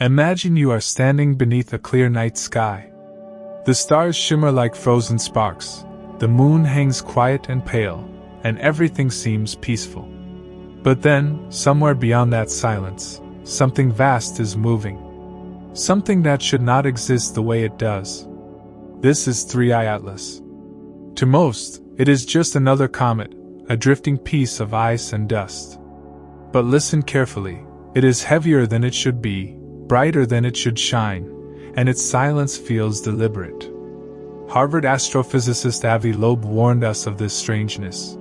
Imagine you are standing beneath a clear night sky. The stars shimmer like frozen sparks, the moon hangs quiet and pale, and everything seems peaceful. But then, somewhere beyond that silence, something vast is moving. Something that should not exist the way it does. This is 3I Atlas. To most, it is just another comet, a drifting piece of ice and dust. But listen carefully, it is heavier than it should be, brighter than it should shine, and its silence feels deliberate. Harvard astrophysicist Avi Loeb warned us of this strangeness.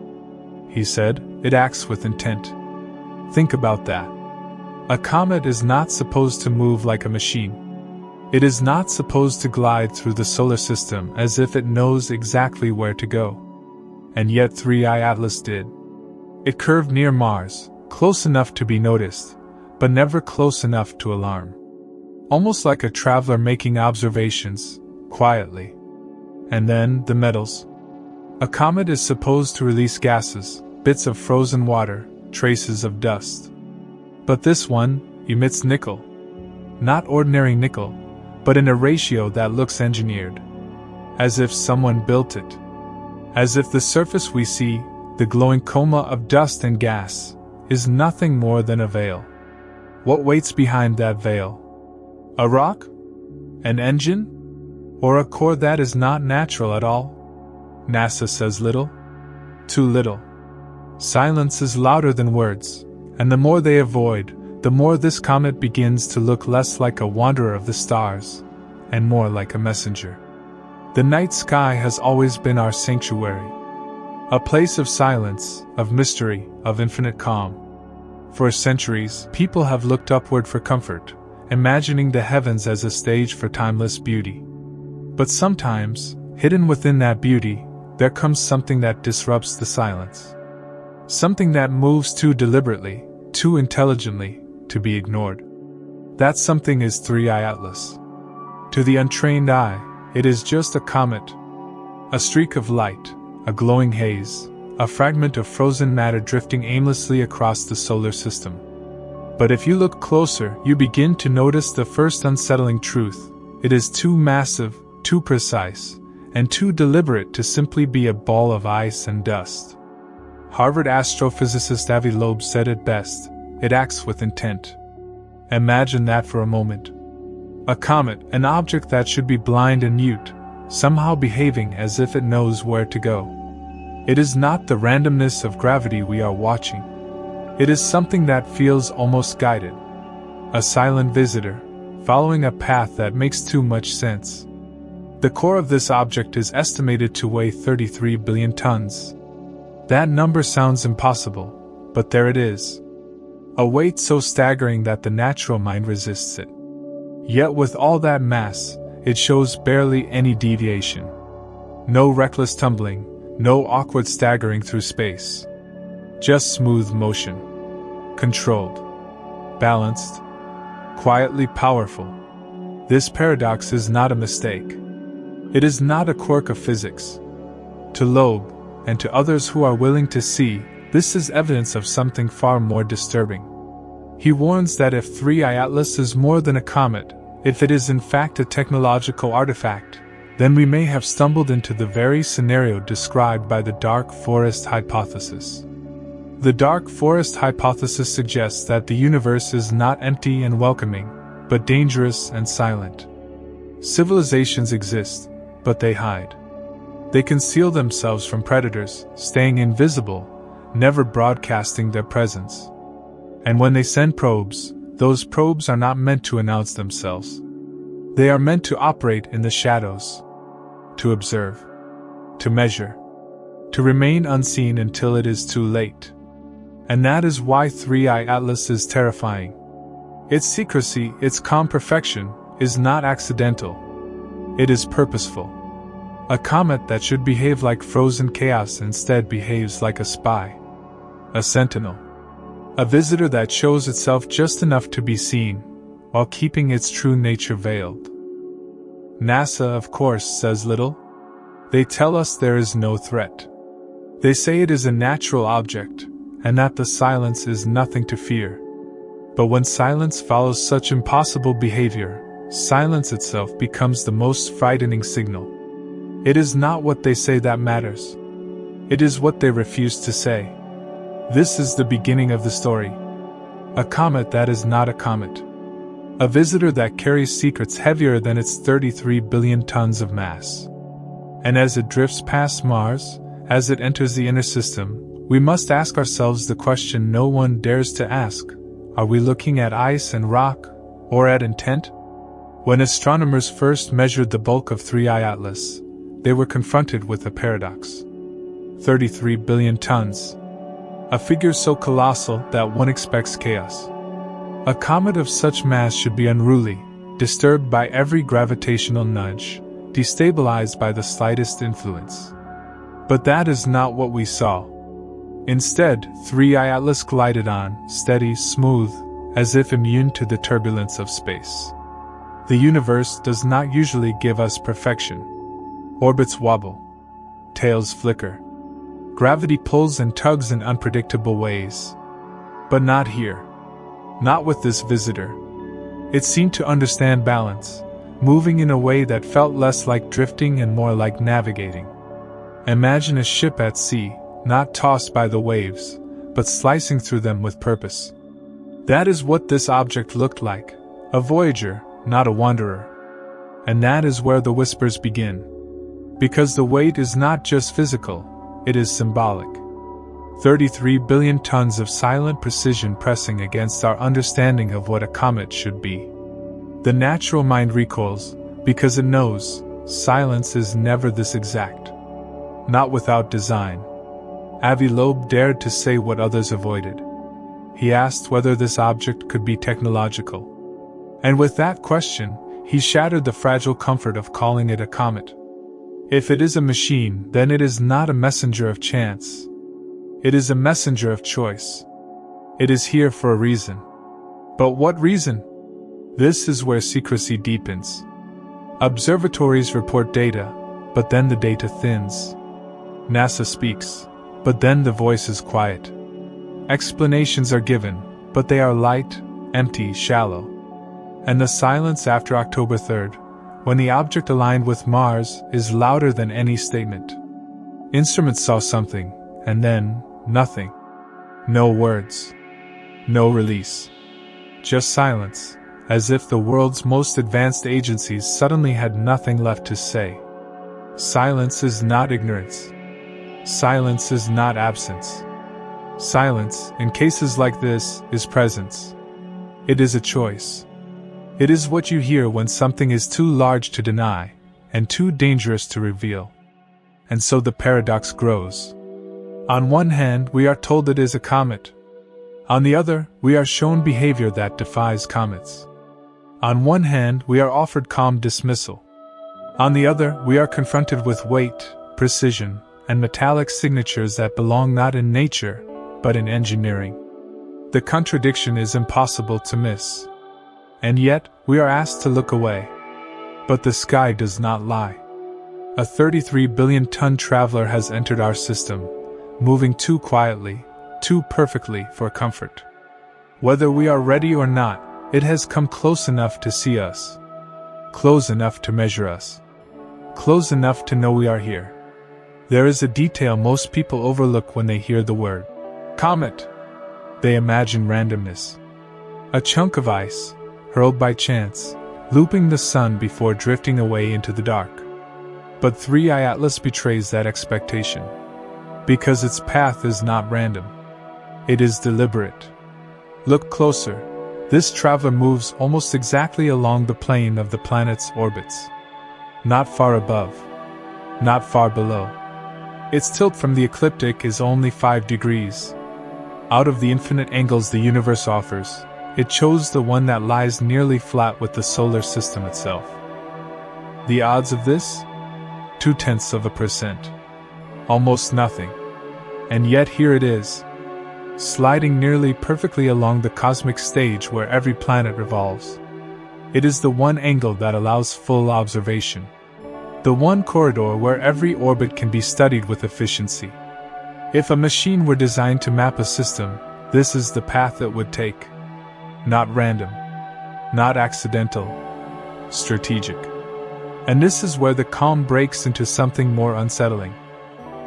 He said, "It acts with intent." Think about that. A comet is not supposed to move like a machine. It is not supposed to glide through the solar system as if it knows exactly where to go. And yet 3I Atlas did. It curved near Mars, close enough to be noticed, but never close enough to alarm. Almost like a traveler making observations, quietly. And then, the metals. A comet is supposed to release gases, bits of frozen water, traces of dust. But this one emits nickel. Not ordinary nickel, but in a ratio that looks engineered. As if someone built it. As if the surface we see, the glowing coma of dust and gas, is nothing more than a veil. What waits behind that veil? A rock? An engine? Or a core that is not natural at all? NASA says little. Too little. Silence is louder than words, and the more they avoid, the more this comet begins to look less like a wanderer of the stars, and more like a messenger. The night sky has always been our sanctuary. A place of silence, of mystery, of infinite calm. For centuries, people have looked upward for comfort, imagining the heavens as a stage for timeless beauty. But sometimes, hidden within that beauty, there comes something that disrupts the silence. Something that moves too deliberately, too intelligently, to be ignored. That something is 3I Atlas. To the untrained eye, it is just a comet. A streak of light, a glowing haze, a fragment of frozen matter drifting aimlessly across the solar system. But if you look closer, you begin to notice the first unsettling truth. It is too massive, too precise, and too deliberate to simply be a ball of ice and dust. Harvard astrophysicist Avi Loeb said it best, it acts with intent. Imagine that for a moment. A comet, an object that should be blind and mute, somehow behaving as if it knows where to go. It is not the randomness of gravity we are watching. It is something that feels almost guided. A silent visitor, following a path that makes too much sense. The core of this object is estimated to weigh 33 billion tons. That number sounds impossible, but there it is. A weight so staggering that the natural mind resists it. Yet with all that mass, it shows barely any deviation. No reckless tumbling, no awkward staggering through space. Just smooth motion. Controlled. Balanced. Quietly powerful. This paradox is not a mistake. It is not a quirk of physics. To Loeb, and to others who are willing to see, this is evidence of something far more disturbing. He warns that if 3I Atlas is more than a comet, if it is in fact a technological artifact, then we may have stumbled into the very scenario described by the dark forest hypothesis. The dark forest hypothesis suggests that the universe is not empty and welcoming, but dangerous and silent. Civilizations exist, but they hide. They conceal themselves from predators, staying invisible, never broadcasting their presence. And when they send probes, those probes are not meant to announce themselves. They are meant to operate in the shadows. To observe. To measure. To remain unseen until it is too late. And that is why 3I Atlas is terrifying. Its secrecy, its calm perfection, is not accidental. It is purposeful. A comet that should behave like frozen chaos instead behaves like a spy. A sentinel. A visitor that shows itself just enough to be seen, while keeping its true nature veiled. NASA, of course, says little. They tell us there is no threat. They say it is a natural object, and that the silence is nothing to fear. But when silence follows such impossible behavior, silence itself becomes the most frightening signal. It is not what they say that matters. It is what they refuse to say. This is the beginning of the story. A comet that is not a comet. A visitor that carries secrets heavier than its 33 billion tons of mass. And as it drifts past Mars, as it enters the inner system, we must ask ourselves the question no one dares to ask. Are we looking at ice and rock, or at intent? When astronomers first measured the bulk of 3I Atlas, they were confronted with a paradox. 33 billion tons. A figure so colossal that one expects chaos. A comet of such mass should be unruly, disturbed by every gravitational nudge, destabilized by the slightest influence. But that is not what we saw. Instead, 3I Atlas glided on, steady, smooth, as if immune to the turbulence of space. The universe does not usually give us perfection. Orbits wobble. Tails flicker. Gravity pulls and tugs in unpredictable ways. But not here. Not with this visitor. It seemed to understand balance, moving in a way that felt less like drifting and more like navigating. Imagine a ship at sea, not tossed by the waves, but slicing through them with purpose. That is what this object looked like, a voyager, not a wanderer. And that is where the whispers begin. Because the weight is not just physical, it is symbolic. 33 billion tons of silent precision pressing against our understanding of what a comet should be. The natural mind recoils, because it knows, silence is never this exact. Not without design. Avi Loeb dared to say what others avoided. He asked whether this object could be technological. And with that question, he shattered the fragile comfort of calling it a comet. If it is a machine, then it is not a messenger of chance. It is a messenger of choice. It is here for a reason. But what reason? This is where secrecy deepens. Observatories report data, but then the data thins. NASA speaks, but then the voice is quiet. Explanations are given, but they are light, empty, shallow. And the silence after October 3rd, when the object aligned with Mars, is louder than any statement. Instruments saw something, and then, nothing. No words. No release. Just silence, as if the world's most advanced agencies suddenly had nothing left to say. Silence is not ignorance. Silence is not absence. Silence, in cases like this, is presence. It is a choice. It is what you hear when something is too large to deny, and too dangerous to reveal. And so the paradox grows. On one hand, we are told it is a comet. On the other, we are shown behavior that defies comets. On one hand, we are offered calm dismissal. On the other, we are confronted with weight, precision, and metallic signatures that belong not in nature, but in engineering. The contradiction is impossible to miss. And yet, we are asked to look away. But the sky does not lie. A 33 billion ton traveler has entered our system, moving too quietly, too perfectly for comfort. Whether we are ready or not, it has come close enough to see us. Close enough to measure us. Close enough to know we are here. There is a detail most people overlook when they hear the word comet. They imagine randomness. A chunk of ice, hurled by chance, looping the sun before drifting away into the dark. But 3I Atlas betrays that expectation. Because its path is not random. It is deliberate. Look closer. This traveler moves almost exactly along the plane of the planet's orbits. Not far above. Not far below. Its tilt from the ecliptic is only 5 degrees. Out of the infinite angles the universe offers, it chose the one that lies nearly flat with the solar system itself. The odds of this? 0.2%. Almost nothing. And yet here it is, sliding nearly perfectly along the cosmic stage where every planet revolves. It is the one angle that allows full observation. The one corridor where every orbit can be studied with efficiency. If a machine were designed to map a system, this is the path it would take. Not random. Not accidental. Strategic. And this is where the calm breaks into something more unsettling.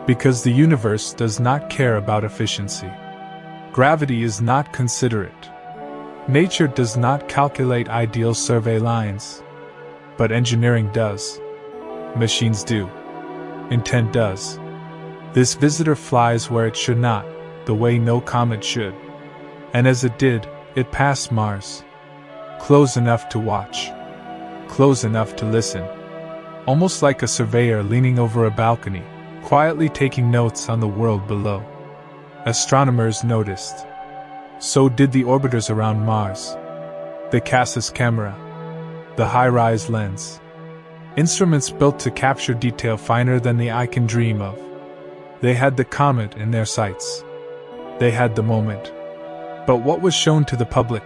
Because the universe does not care about efficiency. Gravity is not considerate. Nature does not calculate ideal survey lines. But engineering does. Machines do. Intent does. This visitor flies where it should not, the way no comet should. And as it did, it passed Mars. Close enough to watch. Close enough to listen. Almost like a surveyor leaning over a balcony, quietly taking notes on the world below. Astronomers noticed. So did the orbiters around Mars. The Cassis camera. The high-rise lens. Instruments built to capture detail finer than the eye can dream of. They had the comet in their sights. They had the moment. But what was shown to the public?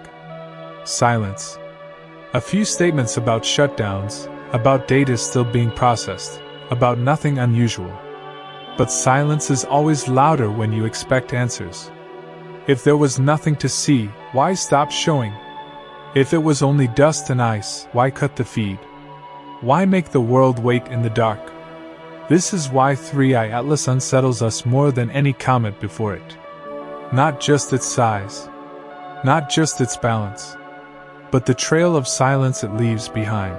Silence. A few statements about shutdowns, about data still being processed, about nothing unusual. But silence is always louder when you expect answers. If there was nothing to see, why stop showing? If it was only dust and ice, why cut the feed? Why make the world wait in the dark? This is why 3I Atlas unsettles us more than any comet before it. Not just its size. Not just its balance. But the trail of silence it leaves behind.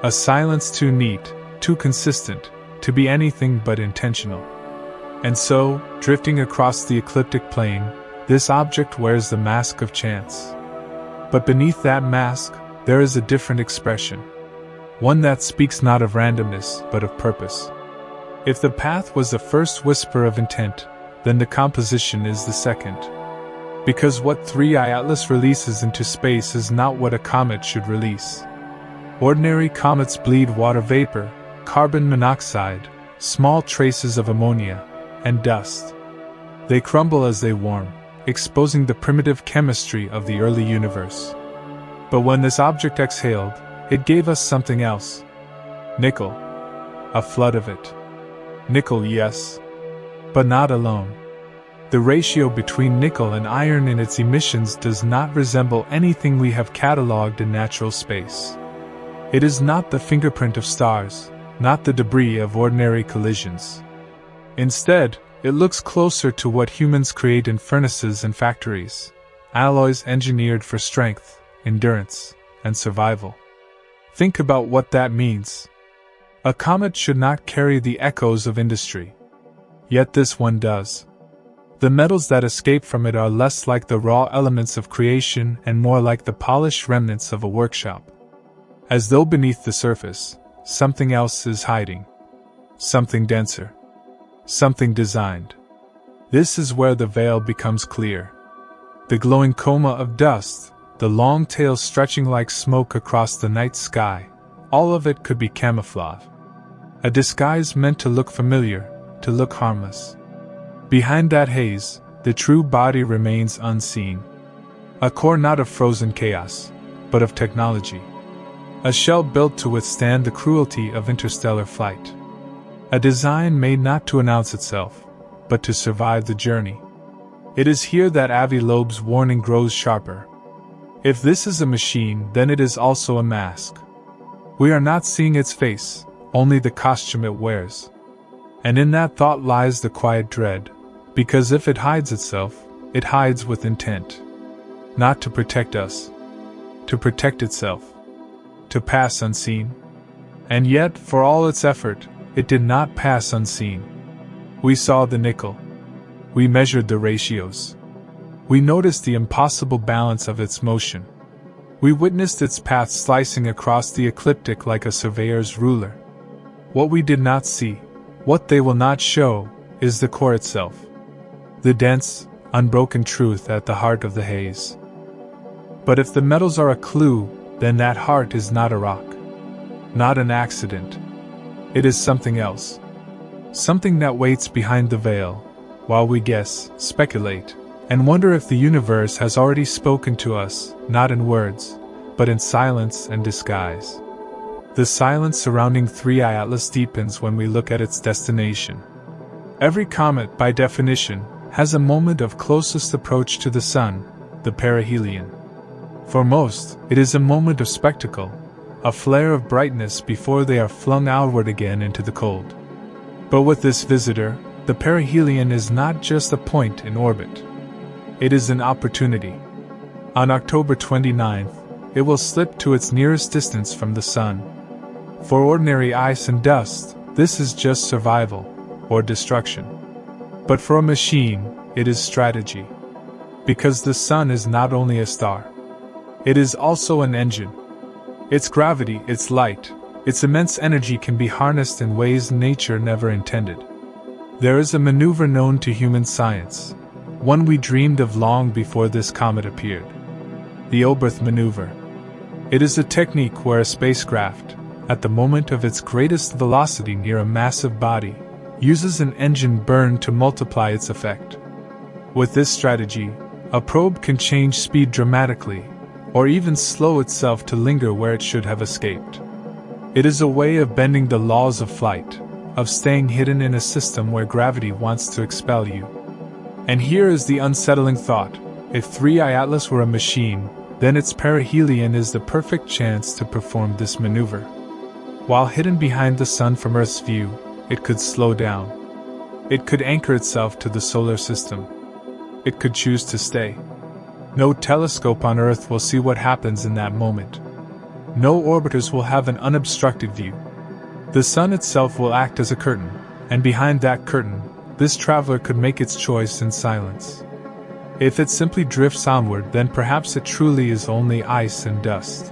A silence too neat, too consistent, to be anything but intentional. And so, drifting across the ecliptic plane, this object wears the mask of chance. But beneath that mask, there is a different expression. One that speaks not of randomness, but of purpose. If the path was the first whisper of intent, then the composition is the second. Because what 3I Atlas releases into space is not what a comet should release. Ordinary comets bleed water vapor, carbon monoxide, small traces of ammonia, and dust. They crumble as they warm, exposing the primitive chemistry of the early universe. But when this object exhaled, it gave us something else. Nickel. A flood of it. Nickel, yes. But not alone. The ratio between nickel and iron in its emissions does not resemble anything we have catalogued in natural space. It is not the fingerprint of stars, not the debris of ordinary collisions. Instead, it looks closer to what humans create in furnaces and factories, alloys engineered for strength, endurance, and survival. Think about what that means. A comet should not carry the echoes of industry. Yet this one does. The metals that escape from it are less like the raw elements of creation and more like the polished remnants of a workshop. As though beneath the surface, something else is hiding. Something denser. Something designed. This is where the veil becomes clear. The glowing coma of dust, the long tail stretching like smoke across the night sky, all of it could be camouflage. A disguise meant to look familiar, to look harmless. Behind that haze, the true body remains unseen. A core not of frozen chaos, but of technology. A shell built to withstand the cruelty of interstellar flight. A design made not to announce itself, but to survive the journey. It is here that Avi Loeb's warning grows sharper. If this is a machine, then it is also a mask. We are not seeing its face, only the costume it wears. And in that thought lies the quiet dread, because if it hides itself, it hides with intent. Not to protect us. To protect itself. To pass unseen. And yet, for all its effort, it did not pass unseen. We saw the nickel. We measured the ratios. We noticed the impossible balance of its motion. We witnessed its path slicing across the ecliptic like a surveyor's ruler. What we did not see, what they will not show, is the core itself. The dense, unbroken truth at the heart of the haze. But if the metals are a clue, then that heart is not a rock. Not an accident. It is something else. Something that waits behind the veil, while we guess, speculate, and wonder if the universe has already spoken to us, not in words, but in silence and disguise. The silence surrounding 3I Atlas deepens when we look at its destination. Every comet, by definition, has a moment of closest approach to the Sun, the perihelion. For most, it is a moment of spectacle, a flare of brightness before they are flung outward again into the cold. But with this visitor, the perihelion is not just a point in orbit. It is an opportunity. On October 29th, it will slip to its nearest distance from the Sun. For ordinary ice and dust, this is just survival, or destruction. But for a machine, it is strategy. Because the Sun is not only a star. It is also an engine. Its gravity, its light, its immense energy can be harnessed in ways nature never intended. There is a maneuver known to human science, one we dreamed of long before this comet appeared. The Oberth maneuver. It is a technique where a spacecraft, at the moment of its greatest velocity near a massive body, uses an engine burn to multiply its effect. With this strategy, a probe can change speed dramatically, or even slow itself to linger where it should have escaped. It is a way of bending the laws of flight, of staying hidden in a system where gravity wants to expel you. And here is the unsettling thought: if 3I Atlas were a machine, then its perihelion is the perfect chance to perform this maneuver. While hidden behind the Sun from Earth's view, it could slow down. It could anchor itself to the solar system. It could choose to stay. No telescope on Earth will see what happens in that moment. No orbiters will have an unobstructed view. The Sun itself will act as a curtain, and behind that curtain, this traveler could make its choice in silence. If it simply drifts onward, then perhaps it truly is only ice and dust.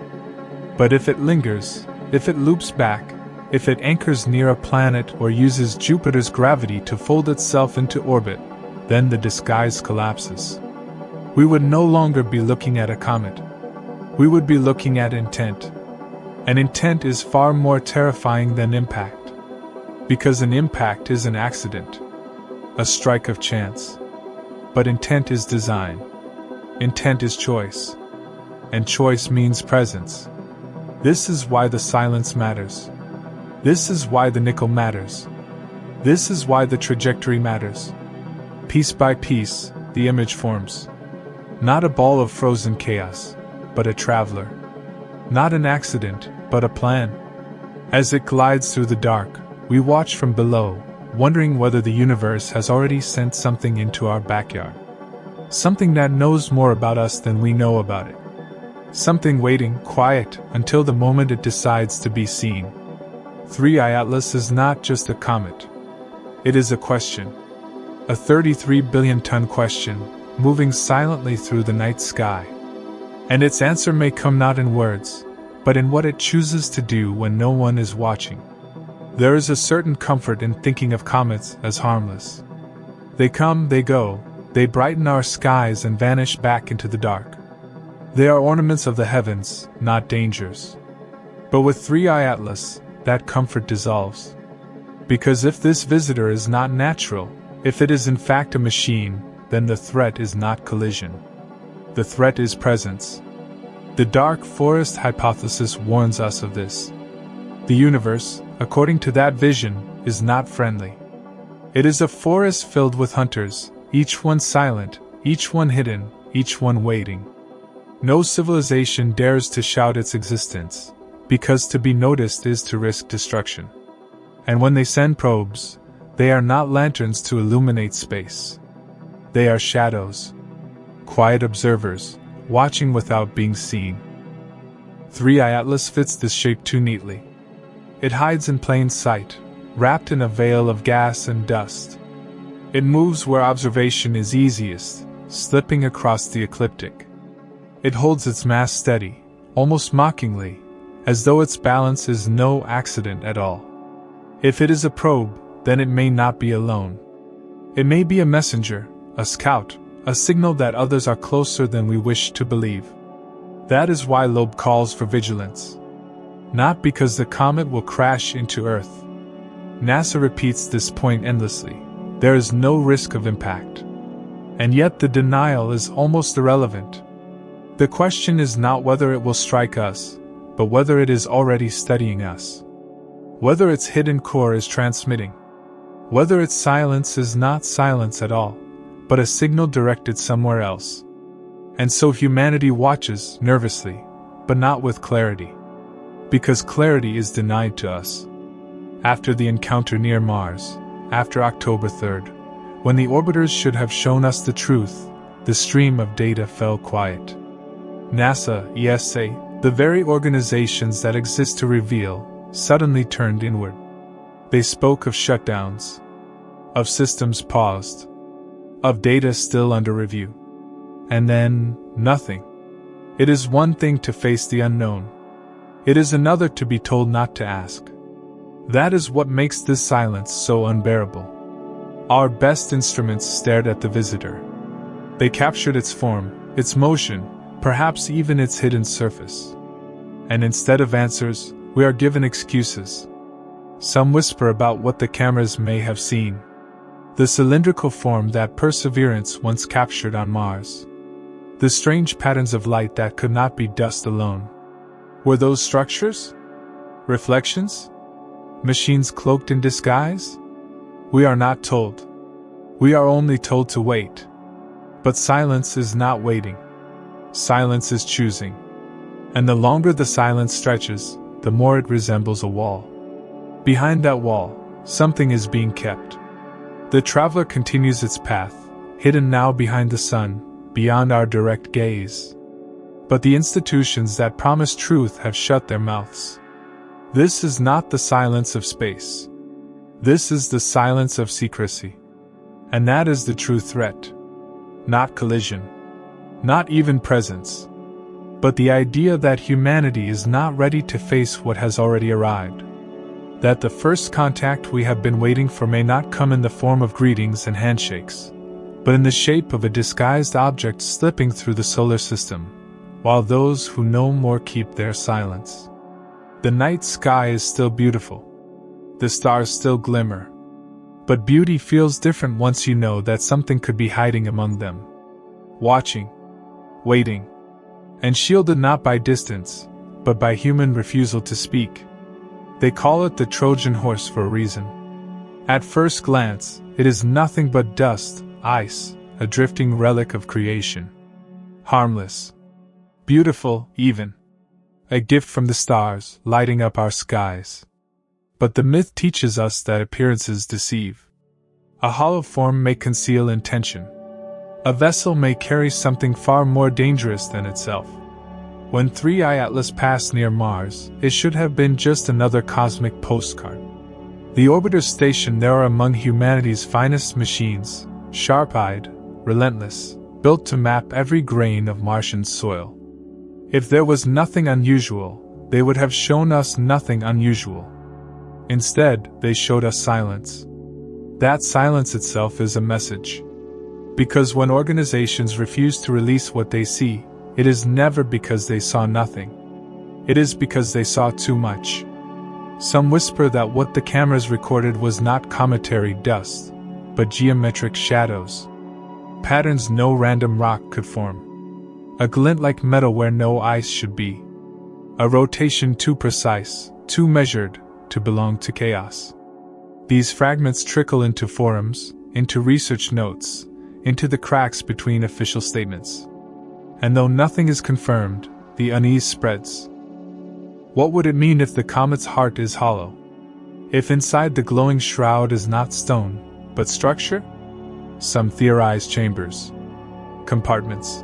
But if it lingers, if it loops back, if it anchors near a planet or uses Jupiter's gravity to fold itself into orbit, then the disguise collapses. We would no longer be looking at a comet. We would be looking at intent. And intent is far more terrifying than impact. Because an impact is an accident, a strike of chance. But intent is design. Intent is choice. And choice means presence. This is why the silence matters. This is why the nickel matters. This is why the trajectory matters. Piece by piece, the image forms. Not a ball of frozen chaos, but a traveler. Not an accident, but a plan. As it glides through the dark, we watch from below, wondering whether the universe has already sent something into our backyard. Something that knows more about us than we know about it. Something waiting, quiet, until the moment it decides to be seen. 3I Atlas is not just a comet. It is a question. A 33 billion-ton question, moving silently through the night sky. And its answer may come not in words, but in what it chooses to do when no one is watching. There is a certain comfort in thinking of comets as harmless. They come, they go, they brighten our skies and vanish back into the dark. They are ornaments of the heavens, not dangers. But with 3I Atlas, that comfort dissolves. Because if this visitor is not natural, if it is in fact a machine, then the threat is not collision. The threat is presence. The dark forest hypothesis warns us of this. The universe, according to that vision, is not friendly. It is a forest filled with hunters, each one silent, each one hidden, each one waiting. No civilization dares to shout its existence, because to be noticed is to risk destruction. And when they send probes, they are not lanterns to illuminate space. They are shadows. Quiet observers, watching without being seen. 3I Atlas fits this shape too neatly. It hides in plain sight, wrapped in a veil of gas and dust. It moves where observation is easiest, slipping across the ecliptic. It holds its mass steady, almost mockingly, as though its balance is no accident at all. If it is a probe, then it may not be alone. It may be a messenger, a scout, a signal that others are closer than we wish to believe. That is why Loeb calls for vigilance. Not because the comet will crash into Earth. NASA repeats this point endlessly. There is no risk of impact. And yet the denial is almost irrelevant. The question is not whether it will strike us, but whether it is already studying us. Whether its hidden core is transmitting. Whether its silence is not silence at all, but a signal directed somewhere else. And so humanity watches, nervously, but not with clarity. Because clarity is denied to us. After the encounter near Mars, after October 3rd, when the orbiters should have shown us the truth, the stream of data fell quiet. NASA, ESA, the very organizations that exist to reveal, suddenly turned inward. They spoke of shutdowns, of systems paused, of data still under review. And then, nothing. It is one thing to face the unknown. It is another to be told not to ask. That is what makes this silence so unbearable. Our best instruments stared at the visitor. They captured its form, its motion, perhaps even its hidden surface. And instead of answers, we are given excuses. Some whisper about what the cameras may have seen. The cylindrical form that Perseverance once captured on Mars. The strange patterns of light that could not be dust alone. Were those structures? Reflections? Machines cloaked in disguise? We are not told. We are only told to wait. But silence is not waiting. Silence is choosing. And the longer the silence stretches, the more it resembles a wall. Behind that wall, something is being kept. The traveler continues its path, hidden now behind the sun, beyond our direct gaze. But the institutions that promise truth have shut their mouths. This is not the silence of space. This is the silence of secrecy. And that is the true threat. Not collision. Not even presence. But the idea that humanity is not ready to face what has already arrived. That the first contact we have been waiting for may not come in the form of greetings and handshakes, but in the shape of a disguised object slipping through the solar system, while those who know more keep their silence. The night sky is still beautiful. The stars still glimmer. But beauty feels different once you know that something could be hiding among them. Watching. Waiting. And shielded not by distance, but by human refusal to speak. They call it the Trojan horse for a reason. At first glance, it is nothing but dust, ice, a drifting relic of creation. Harmless. Beautiful, even. A gift from the stars, lighting up our skies. But the myth teaches us that appearances deceive. A hollow form may conceal intention. A vessel may carry something far more dangerous than itself. When 3I Atlas passed near Mars, it should have been just another cosmic postcard. The orbiters stationed there are among humanity's finest machines, sharp-eyed, relentless, built to map every grain of Martian soil. If there was nothing unusual, they would have shown us nothing unusual. Instead, they showed us silence. That silence itself is a message. Because when organizations refuse to release what they see, it is never because they saw nothing. It is because they saw too much. Some whisper that what the cameras recorded was not cometary dust, but geometric shadows. Patterns no random rock could form. A glint like metal where no ice should be. A rotation too precise, too measured, to belong to chaos. These fragments trickle into forums, into research notes, into the cracks between official statements. And though nothing is confirmed, the unease spreads. What would it mean if the comet's heart is hollow? If inside the glowing shroud is not stone, but structure? Some theorize chambers. Compartments.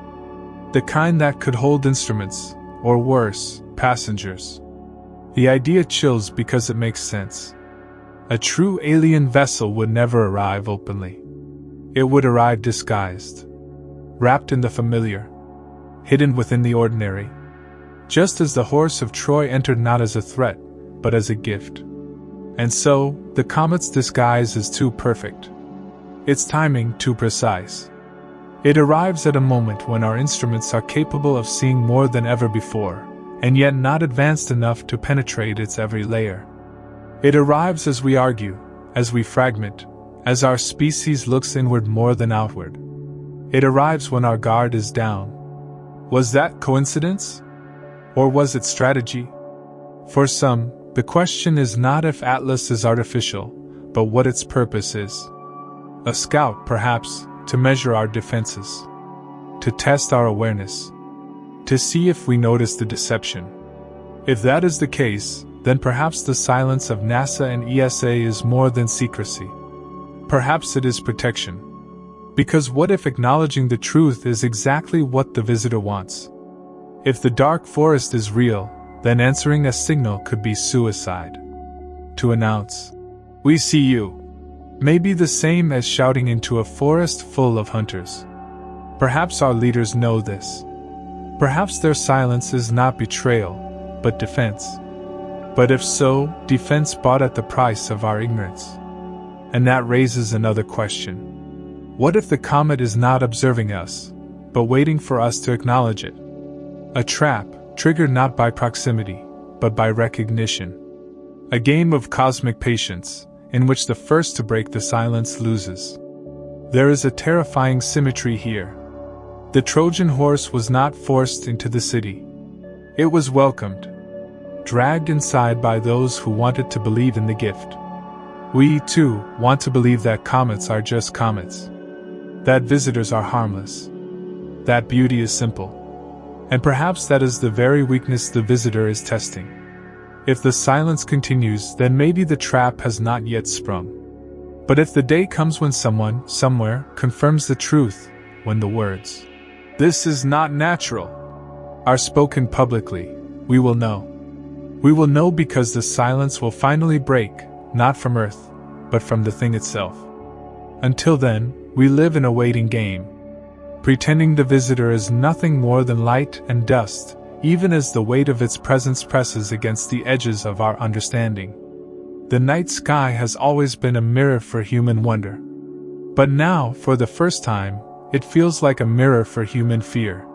The kind that could hold instruments, or worse, passengers. The idea chills because it makes sense. A true alien vessel would never arrive openly. It would arrive disguised. Wrapped in the familiar. Hidden within the ordinary. Just as the horse of Troy entered not as a threat, but as a gift. And so, the comet's disguise is too perfect. Its timing too precise. It arrives at a moment when our instruments are capable of seeing more than ever before, and yet not advanced enough to penetrate its every layer. It arrives as we argue, as we fragment, as our species looks inward more than outward. It arrives when our guard is down. Was that coincidence? Or was it strategy? For some, the question is not if Atlas is artificial, but what its purpose is. A scout, perhaps, to measure our defenses. to test our awareness, to see if we notice the deception. If that is the case, then perhaps the silence of NASA and ESA is more than secrecy. Perhaps it is protection. Because what if acknowledging the truth is exactly what the visitor wants? If the dark forest is real, then answering a signal could be suicide. To announce, "We see you," may be the same as shouting into a forest full of hunters. Perhaps our leaders know this. Perhaps their silence is not betrayal, but defense. But if so, defense bought at the price of our ignorance. And that raises another question. What if the comet is not observing us, but waiting for us to acknowledge it? A trap, triggered not by proximity, but by recognition. A game of cosmic patience, in which the first to break the silence loses. There is a terrifying symmetry here. The Trojan horse was not forced into the city. It was welcomed, dragged inside by those who wanted to believe in the gift. We, too, want to believe that comets are just comets. That visitors are harmless. That beauty is simple. And perhaps that is the very weakness the visitor is testing. If the silence continues, then maybe the trap has not yet sprung. But if the day comes when someone, somewhere, confirms the truth, when the words, "This is not natural," are spoken publicly, we will know. We will know because the silence will finally break, not from Earth, but from the thing itself. Until then, we live in a waiting game, pretending the visitor is nothing more than light and dust, even as the weight of its presence presses against the edges of our understanding. The night sky has always been a mirror for human wonder. But now, for the first time, it feels like a mirror for human fear.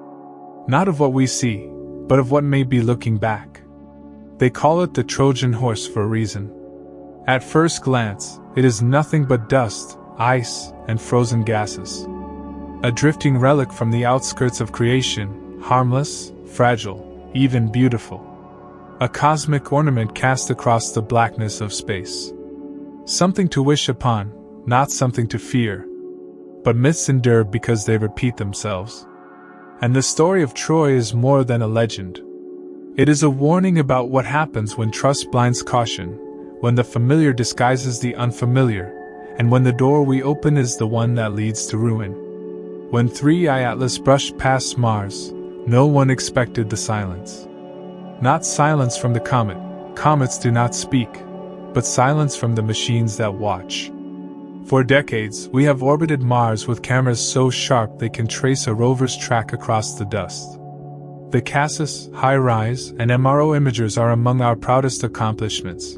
Not of what we see, but of what may be looking back. They call it the Trojan horse for a reason. At first glance, it is nothing but dust, ice, and frozen gases. A drifting relic from the outskirts of creation, harmless, fragile, even beautiful. A cosmic ornament cast across the blackness of space. Something to wish upon, not something to fear. But myths endure because they repeat themselves. And the story of Troy is more than a legend. It is a warning about what happens when trust blinds caution, when the familiar disguises the unfamiliar, and when the door we open is the one that leads to ruin. When 3I Atlas brushed past Mars, no one expected the silence. Not silence from the comet, comets do not speak, but silence from the machines that watch. For decades, we have orbited Mars with cameras so sharp they can trace a rover's track across the dust. The Cassis, HiRISE, and MRO imagers are among our proudest accomplishments.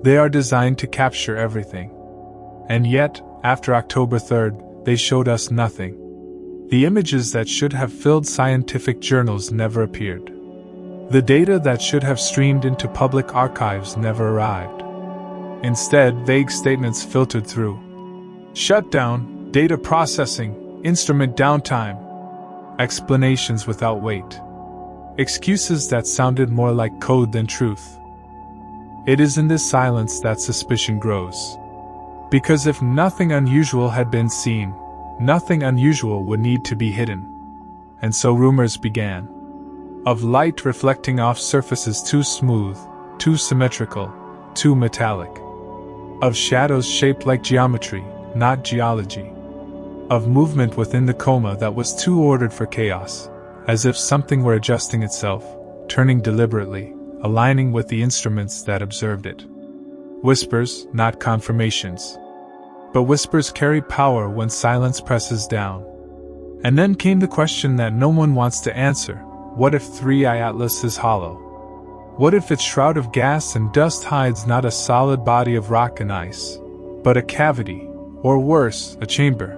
They are designed to capture everything. And yet, after October 3rd, they showed us nothing. The images that should have filled scientific journals never appeared. The data that should have streamed into public archives never arrived. Instead, vague statements filtered through. Shutdown, data processing, instrument downtime. Explanations without weight. Excuses that sounded more like code than truth. It is in this silence that suspicion grows. Because if nothing unusual had been seen, nothing unusual would need to be hidden. And so rumors began. Of light reflecting off surfaces too smooth, too symmetrical, too metallic. Of shadows shaped like geometry, not geology. Of movement within the coma that was too ordered for chaos, as if something were adjusting itself, turning deliberately, aligning with the instruments that observed it. Whispers, not confirmations. But whispers carry power when silence presses down. And then came the question that no one wants to answer. What if 3I Atlas is hollow? What if its shroud of gas and dust hides not a solid body of rock and ice, but a cavity, or worse, a chamber?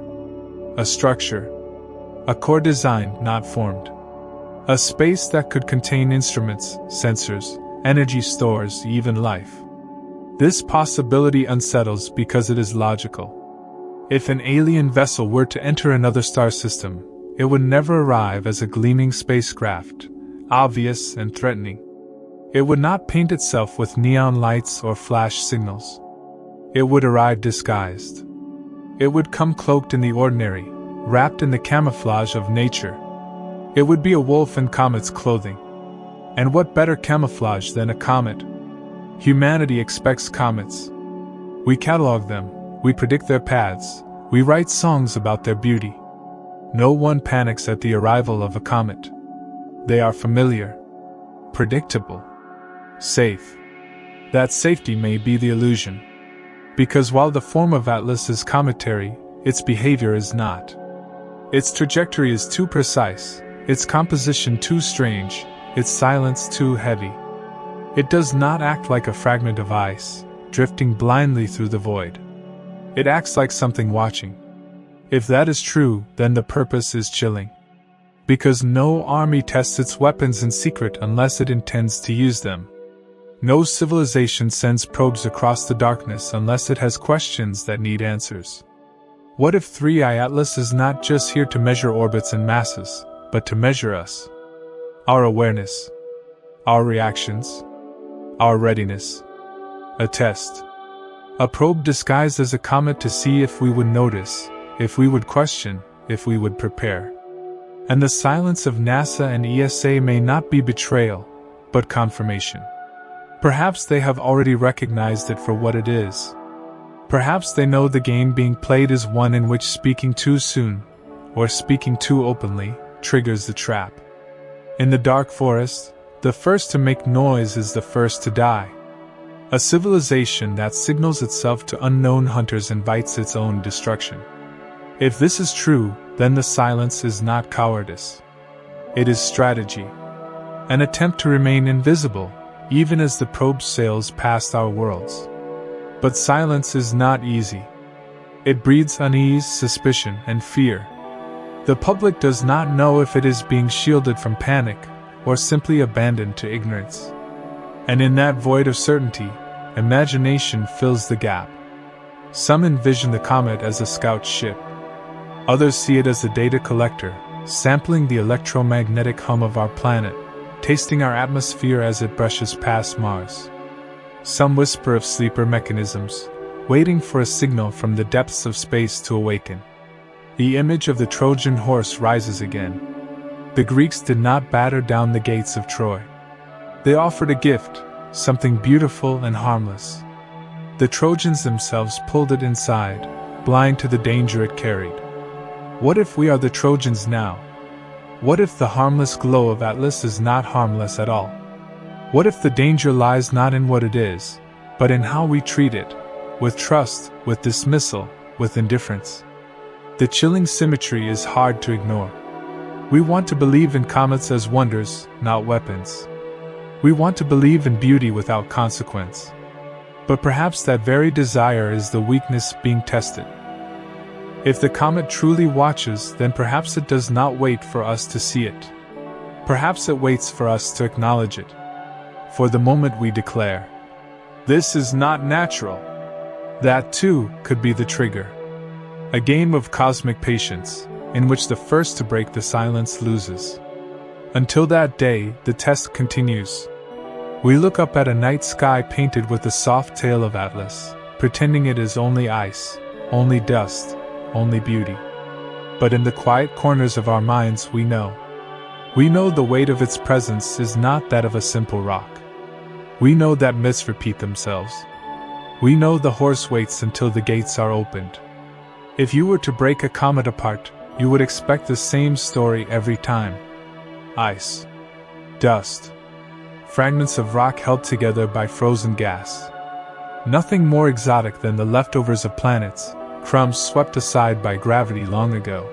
A structure. A core design not formed. A space that could contain instruments, sensors, energy stores, even life. This possibility unsettles because it is logical. If an alien vessel were to enter another star system, it would never arrive as a gleaming spacecraft, obvious and threatening. It would not paint itself with neon lights or flash signals. It would arrive disguised. It would come cloaked in the ordinary, wrapped in the camouflage of nature. It would be a wolf in comet's clothing. And what better camouflage than a comet? Humanity expects comets. We catalog them, we predict their paths, we write songs about their beauty. No one panics at the arrival of a comet. They are familiar, predictable, safe. That safety may be the illusion. Because while the form of Atlas is cometary, its behavior is not. Its trajectory is too precise, its composition too strange, its silence too heavy. It does not act like a fragment of ice, drifting blindly through the void. It acts like something watching. If that is true, then the purpose is chilling. Because no army tests its weapons in secret unless it intends to use them. No civilization sends probes across the darkness unless it has questions that need answers. What if 3i Atlas is not just here to measure orbits and masses, but to measure us? Our awareness, our reactions, our readiness. A test. A probe disguised as a comet to see if we would notice, if we would question, if we would prepare. And the silence of NASA and ESA may not be betrayal, but confirmation. Perhaps they have already recognized it for what it is. Perhaps they know the game being played is one in which speaking too soon, or speaking too openly, triggers the trap. In the dark forest, the first to make noise is the first to die. A civilization that signals itself to unknown hunters invites its own destruction. If this is true, then the silence is not cowardice. It is strategy. An attempt to remain invisible, even as the probe sails past our worlds. But silence is not easy. It breeds unease, suspicion, and fear. The public does not know if it is being shielded from panic, or simply abandoned to ignorance. And in that void of certainty, imagination fills the gap. Some envision the comet as a scout ship. Others see it as a data collector, sampling the electromagnetic hum of our planet, tasting our atmosphere as it brushes past Mars. Some whisper of sleeper mechanisms, waiting for a signal from the depths of space to awaken. The image of the Trojan horse rises again. The Greeks did not batter down the gates of Troy. They offered a gift, something beautiful and harmless. The Trojans themselves pulled it inside, blind to the danger it carried. What if we are the Trojans now? What if the harmless glow of Atlas is not harmless at all? What if the danger lies not in what it is, but in how we treat it, with trust, with dismissal, with indifference? The chilling symmetry is hard to ignore. We want to believe in comets as wonders, not weapons. We want to believe in beauty without consequence. But perhaps that very desire is the weakness being tested. If the comet truly watches, then perhaps it does not wait for us to see it. Perhaps it waits for us to acknowledge it. For the moment we declare, "This is not natural," that too could be the trigger. A game of cosmic patience, in which the first to break the silence loses. Until that day, the test continues. We look up at a night sky painted with the soft tail of Atlas, pretending it is only ice, only dust, only beauty. But in the quiet corners of our minds we know. We know the weight of its presence is not that of a simple rock. We know that myths repeat themselves. We know the horse waits until the gates are opened. If you were to break a comet apart, you would expect the same story every time. Ice. Dust. Fragments of rock held together by frozen gas. Nothing more exotic than the leftovers of planets, crumbs swept aside by gravity long ago.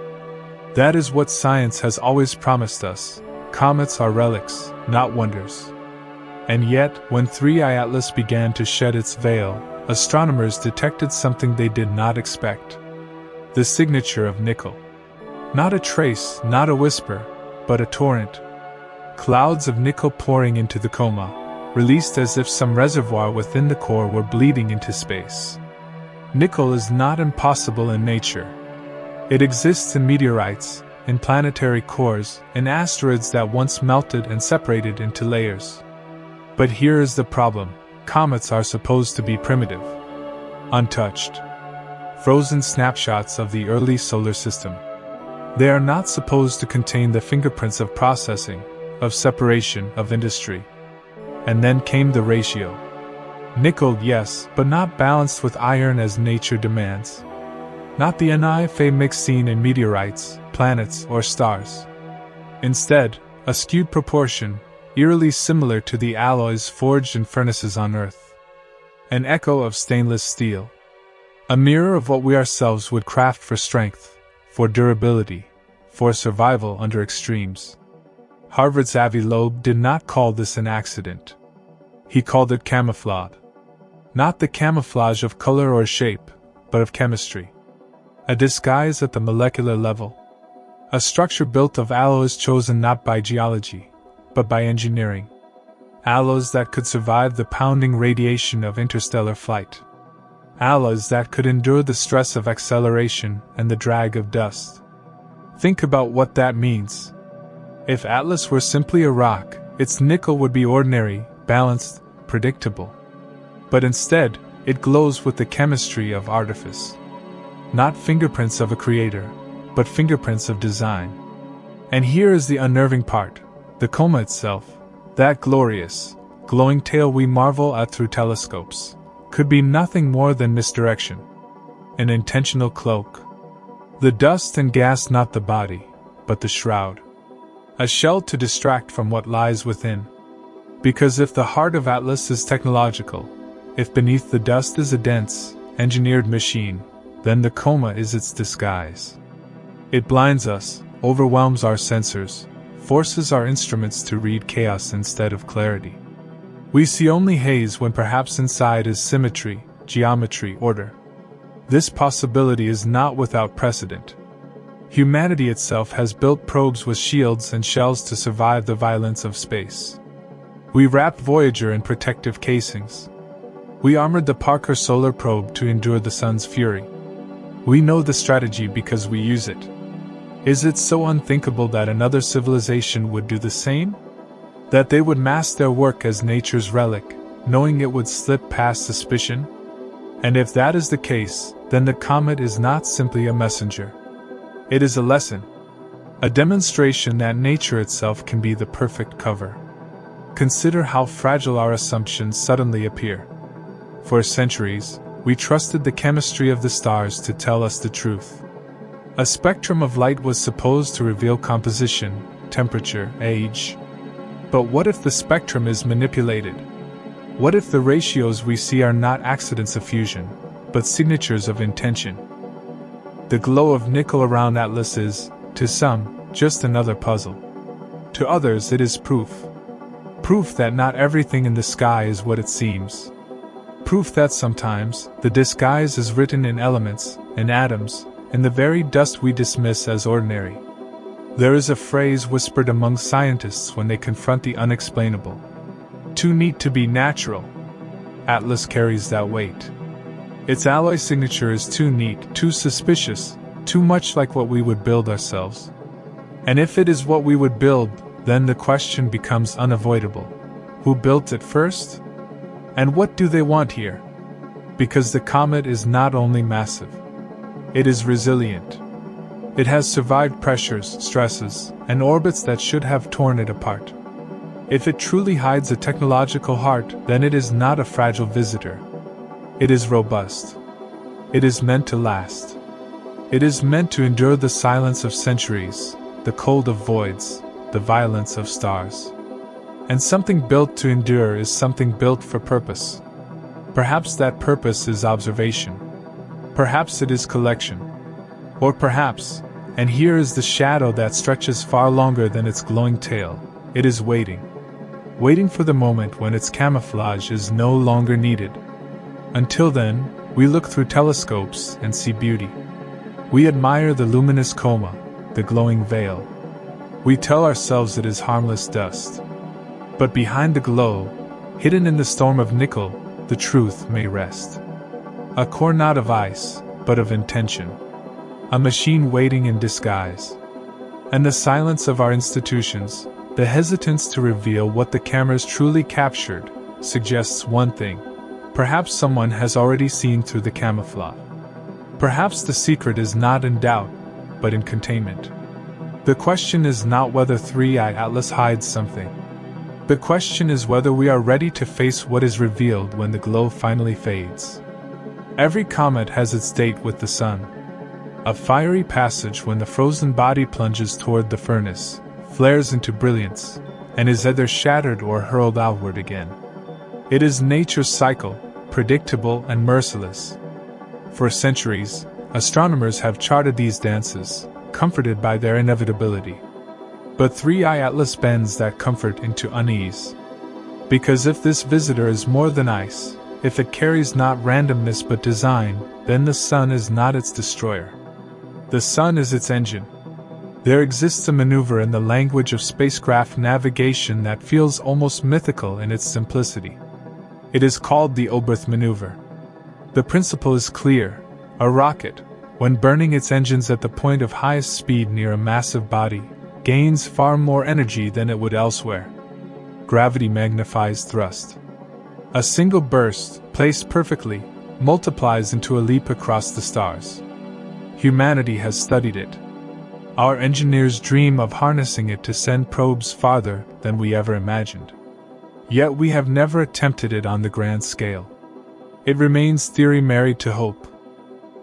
That is what science has always promised us. Comets are relics, not wonders. And yet, when 3i Atlas began to shed its veil, astronomers detected something they did not expect. The signature of nickel. Not a trace, not a whisper, but a torrent. Clouds of nickel pouring into the coma, released as if some reservoir within the core were bleeding into space. Nickel is not impossible in nature. It exists in meteorites, in planetary cores, in asteroids that once melted and separated into layers. But here is the problem: comets are supposed to be primitive, untouched, frozen snapshots of the early solar system. They are not supposed to contain the fingerprints of processing, of separation, of industry. And then came the ratio. Nickel, yes, but not balanced with iron as nature demands. Not the NiFe mix seen in meteorites, planets, or stars. Instead, a skewed proportion, eerily similar to the alloys forged in furnaces on Earth. An echo of stainless steel. A mirror of what we ourselves would craft for strength, for durability, for survival under extremes. Harvard's Avi Loeb did not call this an accident. He called it camouflage. Not the camouflage of color or shape, but of chemistry. A disguise at the molecular level. A structure built of alloys chosen not by geology, but by engineering. Alloys that could survive the pounding radiation of interstellar flight. Alloys that could endure the stress of acceleration and the drag of dust. Think about what that means. If Atlas were simply a rock, its nickel would be ordinary, balanced, predictable. But instead, it glows with the chemistry of artifice. Not fingerprints of a creator, but fingerprints of design. And here is the unnerving part. The Comet itself, that glorious, glowing tail we marvel at through telescopes, could be nothing more than misdirection. An intentional cloak. The dust and gas, not the body, but the shroud. A shell to distract from what lies within. Because if the heart of Atlas is technological, if beneath the dust is a dense, engineered machine, then the coma is its disguise. It blinds us, overwhelms our sensors, forces our instruments to read chaos instead of clarity. We see only haze when perhaps inside is symmetry, geometry, order. This possibility is not without precedent. Humanity itself has built probes with shields and shells to survive the violence of space. We wrapped Voyager in protective casings. We armored the Parker solar probe to endure the sun's fury. We know the strategy because we use it. Is it so unthinkable that another civilization would do the same? That they would mask their work as nature's relic, knowing it would slip past suspicion? And if that is the case, then the comet is not simply a messenger. It is a lesson. A demonstration that nature itself can be the perfect cover. Consider how fragile our assumptions suddenly appear. For centuries, we trusted the chemistry of the stars to tell us the truth. A spectrum of light was supposed to reveal composition, temperature, age. But what if the spectrum is manipulated? What if the ratios we see are not accidents of fusion, but signatures of intention? The glow of nickel around Atlas is, to some, just another puzzle. To others it is proof. Proof that not everything in the sky is what it seems. Proof that sometimes, the disguise is written in elements, in atoms, in the very dust we dismiss as ordinary. There is a phrase whispered among scientists when they confront the unexplainable. Too neat to be natural. Atlas carries that weight. Its alloy signature is too neat, too suspicious, too much like what we would build ourselves. And if it is what we would build, then the question becomes unavoidable. Who built it first? And what do they want here? Because the comet is not only massive. It is resilient. It has survived pressures, stresses, and orbits that should have torn it apart. If it truly hides a technological heart, then it is not a fragile visitor. It is robust. It is meant to last. It is meant to endure the silence of centuries, the cold of voids, the violence of stars. And something built to endure is something built for purpose. Perhaps that purpose is observation. Perhaps it is collection. Or perhaps, and here is the shadow that stretches far longer than its glowing tail, it is waiting. Waiting for the moment when its camouflage is no longer needed. Until then, we look through telescopes and see beauty. We admire the luminous coma, the glowing veil. We tell ourselves it is harmless dust. But behind the glow, hidden in the storm of nickel, the truth may rest. A core not of ice, but of intention. A machine waiting in disguise. And the silence of our institutions, the hesitance to reveal what the cameras truly captured, suggests one thing. Perhaps someone has already seen through the camouflage. Perhaps the secret is not in doubt, but in containment. The question is not whether 3i Atlas hides something. The question is whether we are ready to face what is revealed when the glow finally fades. Every comet has its date with the sun. A fiery passage when the frozen body plunges toward the furnace, flares into brilliance, and is either shattered or hurled outward again. It is nature's cycle, predictable and merciless. For centuries, astronomers have charted these dances, comforted by their inevitability. But 3i Atlas bends that comfort into unease. Because if this visitor is more than ice, if it carries not randomness but design, then the sun is not its destroyer. The sun is its engine. There exists a maneuver in the language of spacecraft navigation that feels almost mythical in its simplicity. It is called the Oberth maneuver. The principle is clear. A rocket, when burning its engines at the point of highest speed near a massive body, gains far more energy than it would elsewhere. Gravity magnifies thrust. A single burst, placed perfectly, multiplies into a leap across the stars. Humanity has studied it. Our engineers dream of harnessing it to send probes farther than we ever imagined. Yet we have never attempted it on the grand scale. It remains theory married to hope.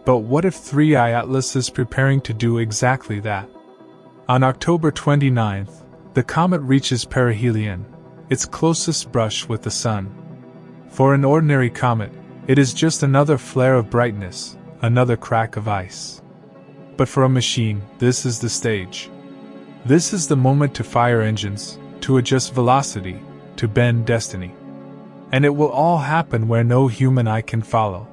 But what if 3i Atlas is preparing to do exactly that? On October 29th, the comet reaches perihelion, its closest brush with the sun. For an ordinary comet, it is just another flare of brightness, another crack of ice. But for a machine, this is the stage. This is the moment to fire engines, to adjust velocity, to bend destiny. And it will all happen where no human eye can follow.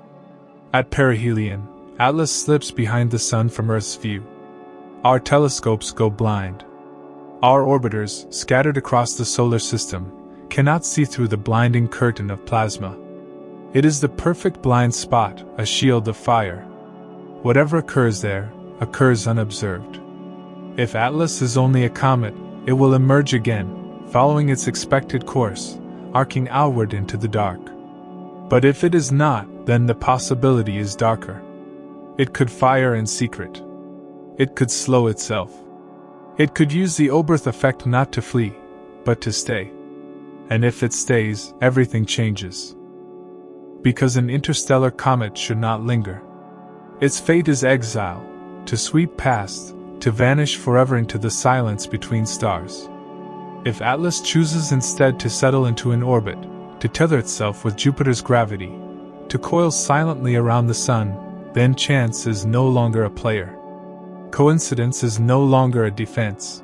At perihelion, Atlas slips behind the sun from Earth's view. Our telescopes go blind. Our orbiters, scattered across the solar system, cannot see through the blinding curtain of plasma. It is the perfect blind spot, a shield of fire. Whatever occurs there, occurs unobserved. If Atlas is only a comet, it will emerge again, following its expected course, arcing outward into the dark. But if it is not, then the possibility is darker. It could fire in secret. It could slow itself. It could use the Oberth effect not to flee, but to stay. And if it stays, everything changes. Because an interstellar comet should not linger. Its fate is exile, to sweep past, to vanish forever into the silence between stars. If Atlas chooses instead to settle into an orbit, to tether itself with Jupiter's gravity, to coil silently around the sun, then chance is no longer a player. Coincidence is no longer a defense.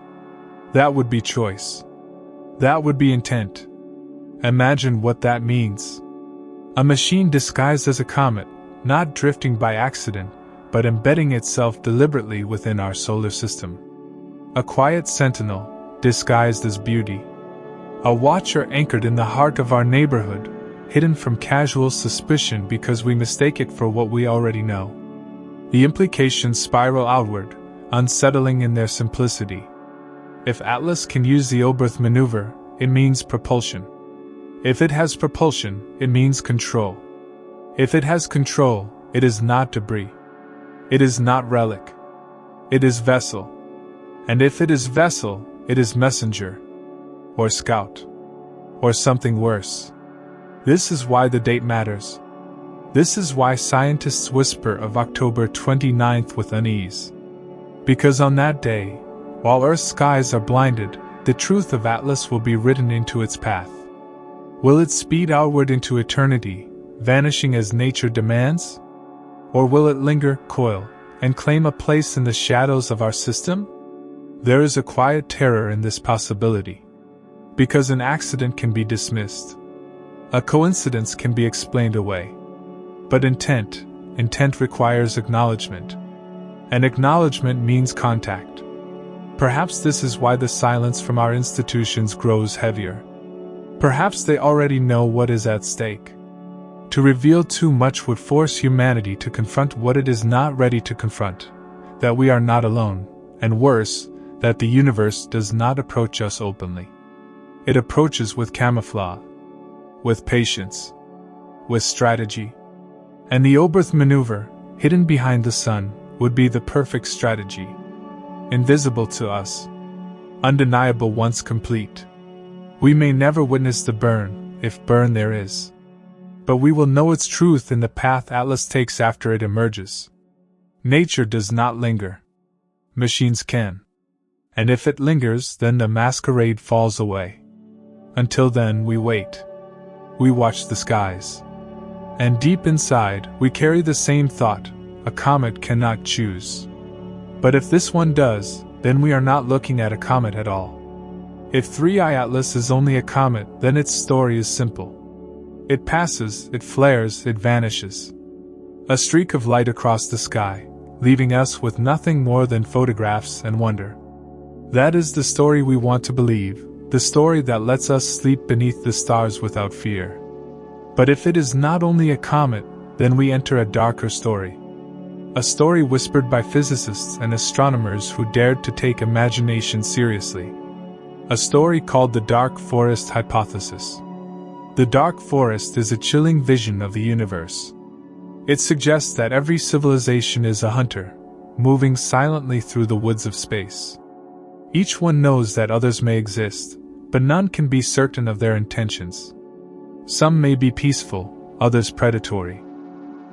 That would be choice. That would be intent. Imagine what that means. A machine disguised as a comet, not drifting by accident, but embedding itself deliberately within our solar system. A quiet sentinel, disguised as beauty. A watcher anchored in the heart of our neighborhood, hidden from casual suspicion because we mistake it for what we already know. The implications spiral outward, unsettling in their simplicity. If Atlas can use the Oberth maneuver, it means propulsion. If it has propulsion, it means control. If it has control, it is not debris. It is not relic. It is vessel. And if it is vessel, it is messenger. Or scout. Or something worse. This is why the date matters. This is why scientists whisper of October 29th with unease. Because on that day, while Earth's skies are blinded, the truth of Atlas will be written into its path. Will it speed outward into eternity, vanishing as nature demands? Or will it linger, coil, and claim a place in the shadows of our system? There is a quiet terror in this possibility. Because an accident can be dismissed. A coincidence can be explained away. But intent requires acknowledgement. And acknowledgement means contact. Perhaps this is why the silence from our institutions grows heavier. Perhaps they already know what is at stake. To reveal too much would force humanity to confront what it is not ready to confront, that we are not alone, and worse, that the universe does not approach us openly. It approaches with camouflage, with patience, with strategy. And the Oberth maneuver, hidden behind the sun, would be the perfect strategy. invisible to us, undeniable once complete. We may never witness the burn, if burn there is. But we will know its truth in the path Atlas takes after it emerges. Nature does not linger. Machines can. And if it lingers, then the masquerade falls away. Until then, we wait. We watch the skies. And deep inside, we carry the same thought: a comet cannot choose. But if this one does, then we are not looking at a comet at all. If 3I Atlas is only a comet, then its story is simple. It passes, it flares, it vanishes. A streak of light across the sky, leaving us with nothing more than photographs and wonder. That is the story we want to believe, the story that lets us sleep beneath the stars without fear. But if it is not only a comet, then we enter a darker story. A story whispered by physicists and astronomers who dared to take imagination seriously. A story called the Dark Forest Hypothesis. The dark forest is a chilling vision of the universe. It suggests that every civilization is a hunter, moving silently through the woods of space. Each one knows that others may exist, but none can be certain of their intentions. Some may be peaceful, others predatory.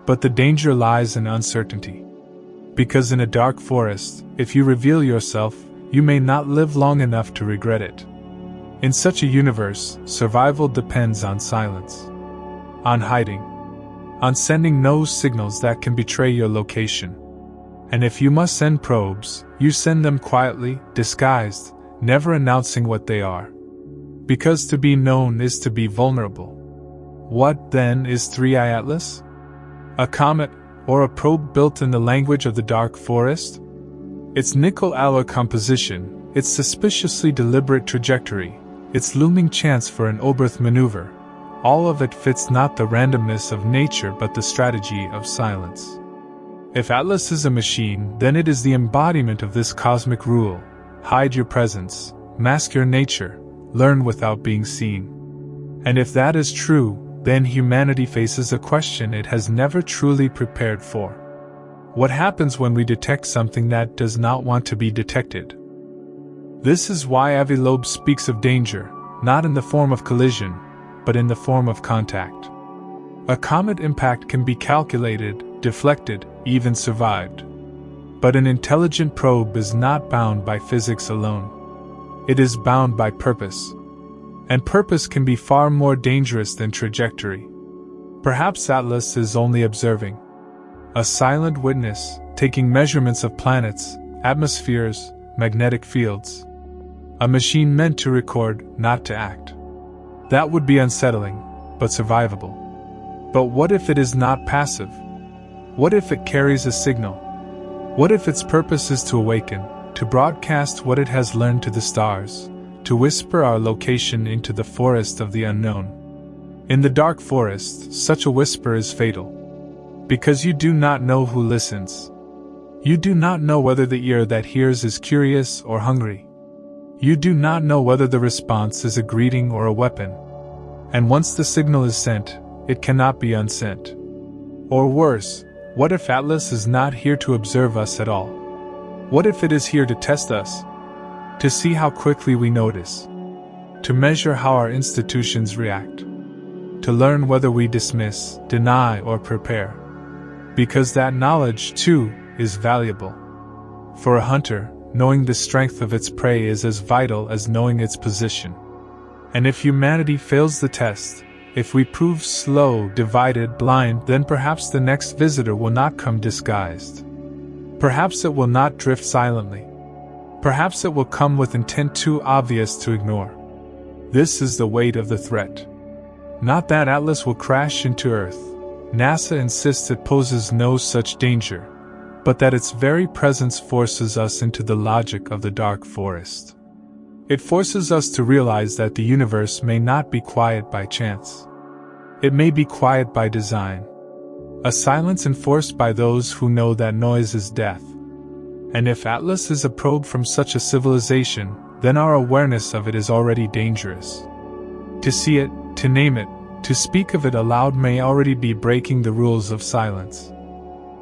But the danger lies in uncertainty. Because in a dark forest, if you reveal yourself, you may not live long enough to regret it. In such a universe, survival depends on silence, on hiding, on sending no signals that can betray your location. And if you must send probes, you send them quietly, disguised, never announcing what they are. Because to be known is to be vulnerable. What, then, is 3I Atlas? A comet, or a probe built in the language of the dark forest? Its nickel alloy composition, its suspiciously deliberate trajectory, its looming chance for an Oberth maneuver, all of it fits not the randomness of nature but the strategy of silence. If Atlas is a machine, then it is the embodiment of this cosmic rule: hide your presence, mask your nature, learn without being seen. And if that is true, then humanity faces a question it has never truly prepared for. What happens when we detect something that does not want to be detected? This is why Avi Loeb speaks of danger, not in the form of collision, but in the form of contact. A comet impact can be calculated, deflected, even survived. But an intelligent probe is not bound by physics alone. It is bound by purpose. And purpose can be far more dangerous than trajectory. Perhaps Atlas is only observing. A silent witness, taking measurements of planets, atmospheres, magnetic fields. A machine meant to record, not to act. That would be unsettling, but survivable. But what if it is not passive? What if it carries a signal? What if its purpose is to awaken, to broadcast what it has learned to the stars, to whisper our location into the forest of the unknown? In the dark forest, such a whisper is fatal. Because you do not know who listens. You do not know whether the ear that hears is curious or hungry. You do not know whether the response is a greeting or a weapon. And once the signal is sent, it cannot be unsent. Or worse, what if Atlas is not here to observe us at all? What if it is here to test us? To see how quickly we notice. To measure how our institutions react. To learn whether we dismiss, deny, or prepare. Because that knowledge, too, is valuable. For a hunter, knowing the strength of its prey is as vital as knowing its position. And if humanity fails the test, if we prove slow, divided, blind, then perhaps the next visitor will not come disguised. Perhaps it will not drift silently. Perhaps it will come with intent too obvious to ignore. This is the weight of the threat. Not that Atlas will crash into Earth. NASA insists it poses no such danger, but that its very presence forces us into the logic of the dark forest. It forces us to realize that the universe may not be quiet by chance. It may be quiet by design. A silence enforced by those who know that noise is death. And if Atlas is a probe from such a civilization, then our awareness of it is already dangerous. To see it, to name it, to speak of it aloud may already be breaking the rules of silence.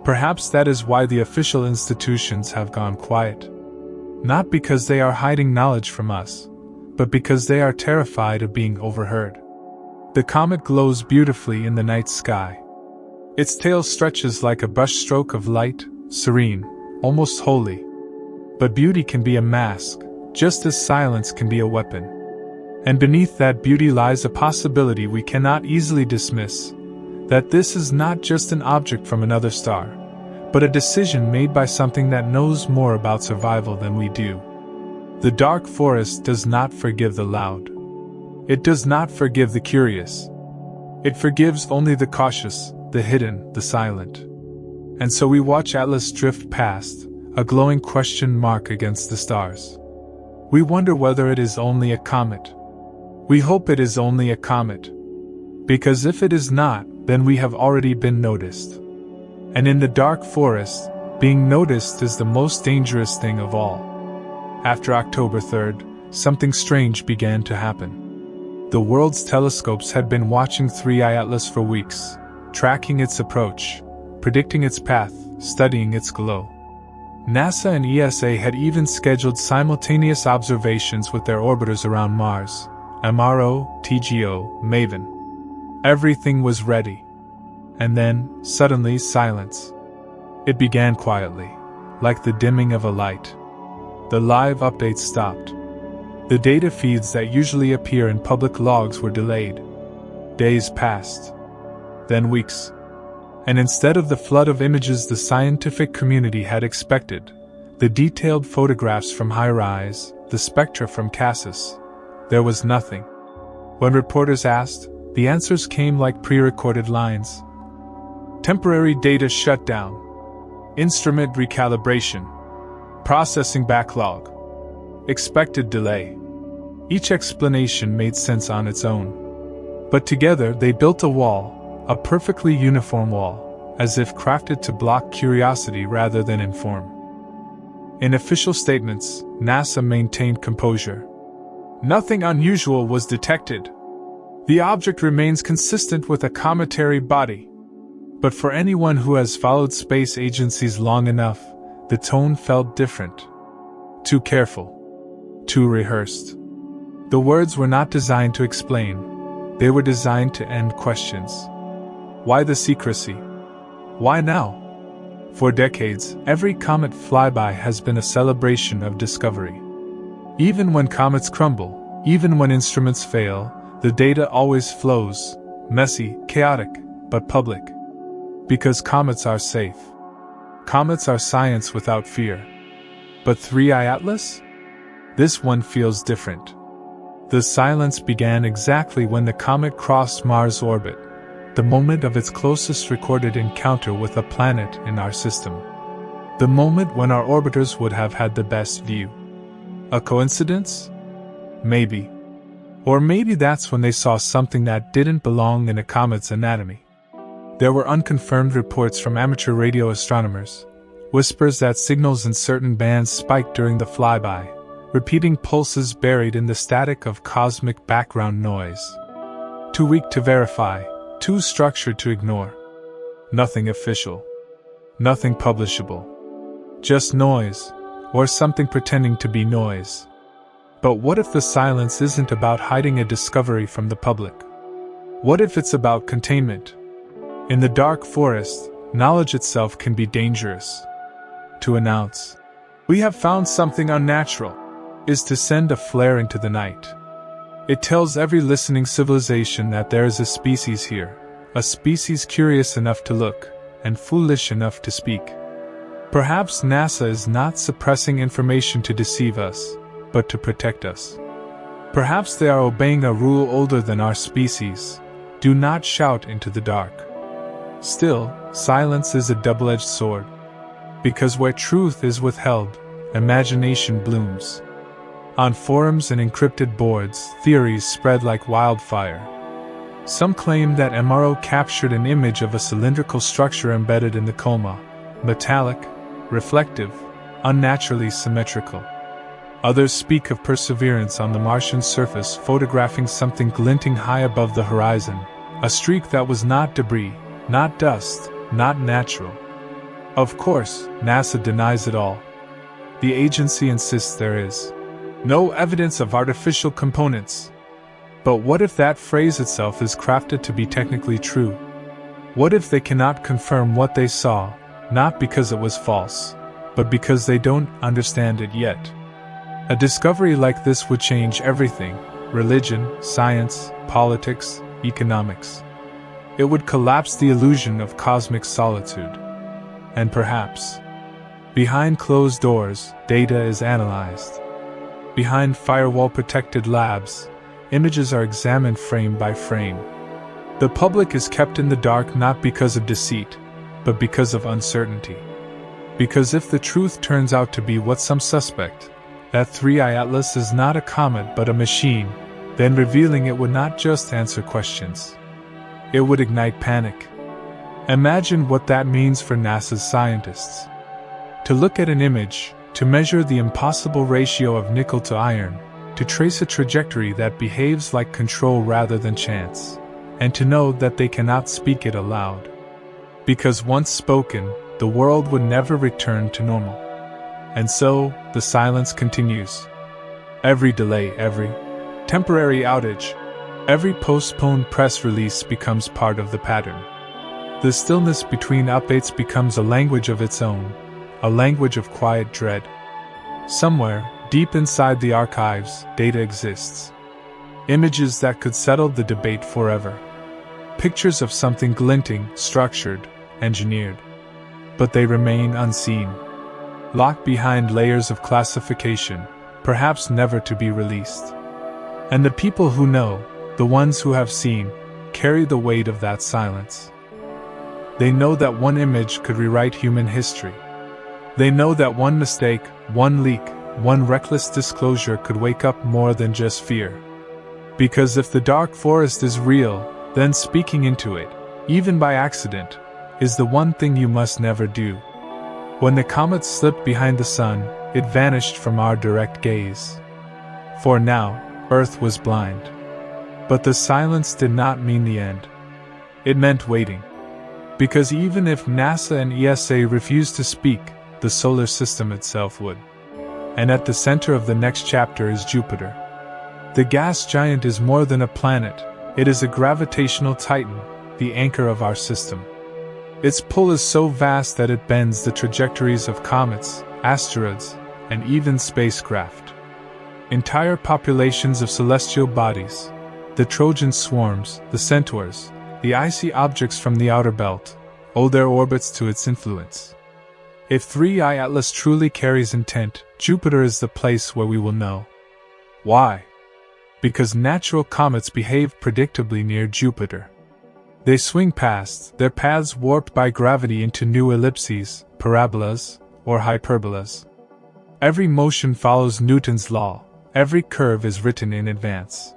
Perhaps that is why the official institutions have gone quiet. not because they are hiding knowledge from us, but because they are terrified of being overheard. The comet glows beautifully in the night sky. Its tail stretches like a brushstroke of light, serene, almost holy. But beauty can be a mask, just as silence can be a weapon. And beneath that beauty lies a possibility we cannot easily dismiss, that this is not just an object from another star, but a decision made by something that knows more about survival than we do. The dark forest does not forgive the loud. It does not forgive the curious. It forgives only the cautious, the hidden, the silent. And so we watch Atlas drift past, a glowing question mark against the stars. We wonder whether it is only a comet. We hope it is only a comet. Because if it is not, then we have already been noticed. And in the dark forest, being noticed is the most dangerous thing of all. After October 3rd, something strange began to happen. The world's telescopes had been watching 3I Atlas for weeks, tracking its approach, predicting its path, studying its glow. NASA and ESA had even scheduled simultaneous observations with their orbiters around Mars, MRO, TGO, MAVEN. Everything was ready. And then, suddenly, silence. It began quietly, like the dimming of a light. The live updates stopped. The data feeds that usually appear in public logs were delayed. Days passed. Then weeks. And instead of the flood of images the scientific community had expected, the detailed photographs from HiRISE, the spectra from CASIS, there was nothing. When reporters asked, the answers came like pre-recorded lines. Temporary data shutdown. Instrument recalibration. Processing backlog. Expected delay. Each explanation made sense on its own. But together they built a wall, a perfectly uniform wall, as if crafted to block curiosity rather than inform. In official statements, NASA maintained composure. Nothing unusual was detected. The object remains consistent with a cometary body. But for anyone who has followed space agencies long enough, the tone felt different. Too careful. Too rehearsed. The words were not designed to explain. They were designed to end questions. Why the secrecy? Why now? For decades, every comet flyby has been a celebration of discovery. Even when comets crumble, even when instruments fail, the data always flows, messy, chaotic, but public. Because comets are safe. Comets are science without fear. But 3I Atlas? This one feels different. The silence began exactly when the comet crossed Mars' orbit, the moment of its closest recorded encounter with a planet in our system. The moment when our orbiters would have had the best view. A coincidence? Maybe. Or maybe that's when they saw something that didn't belong in a comet's anatomy. There were unconfirmed reports from amateur radio astronomers, whispers that signals in certain bands spiked during the flyby, repeating pulses buried in the static of cosmic background noise. Too weak to verify, too structured to ignore. Nothing official. Nothing publishable. Just noise, or something pretending to be noise. But what if the silence isn't about hiding a discovery from the public? What if it's about containment? In the dark forest, knowledge itself can be dangerous. To announce, "We have found something unnatural," is to send a flare into the night. It tells every listening civilization that there is a species here, a species curious enough to look, and foolish enough to speak. Perhaps NASA is not suppressing information to deceive us, but to protect us. Perhaps they are obeying a rule older than our species: do not shout into the dark. Still, silence is a double-edged sword. Because where truth is withheld, imagination blooms. On forums and encrypted boards, theories spread like wildfire. Some claim that MRO captured an image of a cylindrical structure embedded in the coma, metallic, reflective, unnaturally symmetrical. Others speak of perseverance on the Martian surface photographing something glinting high above the horizon, a streak that was not debris, not dust, not natural. Of course, NASA denies it all. The agency insists there is no evidence of artificial components. But what if that phrase itself is crafted to be technically true? What if they cannot confirm what they saw, not because it was false, but because they don't understand it yet? A discovery like this would change everything: religion, science, politics, economics. It would collapse the illusion of cosmic solitude. And perhaps, behind closed doors, data is analyzed. Behind firewall-protected labs, images are examined frame by frame. The public is kept in the dark not because of deceit, but because of uncertainty. Because if the truth turns out to be what some suspect, that 3I Atlas is not a comet but a machine, then revealing it would not just answer questions. It would ignite panic. Imagine what that means for NASA's scientists. To look at an image, to measure the impossible ratio of nickel to iron, to trace a trajectory that behaves like control rather than chance, and to know that they cannot speak it aloud. Because once spoken, the world would never return to normal. And so, the silence continues. Every delay, every temporary outage, every postponed press release becomes part of the pattern. The stillness between updates becomes a language of its own, a language of quiet dread. Somewhere, deep inside the archives, data exists. Images that could settle the debate forever. Pictures of something glinting, structured, engineered. But they remain unseen. Locked behind layers of classification, perhaps never to be released. And the people who know, the ones who have seen, carry the weight of that silence. They know that one image could rewrite human history. They know that one mistake, one leak, one reckless disclosure could wake up more than just fear. Because if the dark forest is real, then speaking into it, even by accident, is the one thing you must never do. When the comet slipped behind the sun, it vanished from our direct gaze. For now, Earth was blind. But the silence did not mean the end. It meant waiting. Because even if NASA and ESA refused to speak, the solar system itself would. And at the center of the next chapter is Jupiter. The gas giant is more than a planet, it is a gravitational titan, the anchor of our system. Its pull is so vast that it bends the trajectories of comets, asteroids, and even spacecraft. Entire populations of celestial bodies, the Trojan swarms, the centaurs, the icy objects from the outer belt, owe their orbits to its influence. If 3I Atlas truly carries intent, Jupiter is the place where we will know. Why? Because natural comets behave predictably near Jupiter. They swing past, their paths warped by gravity into new ellipses, parabolas, or hyperbolas. Every motion follows Newton's law, every curve is written in advance.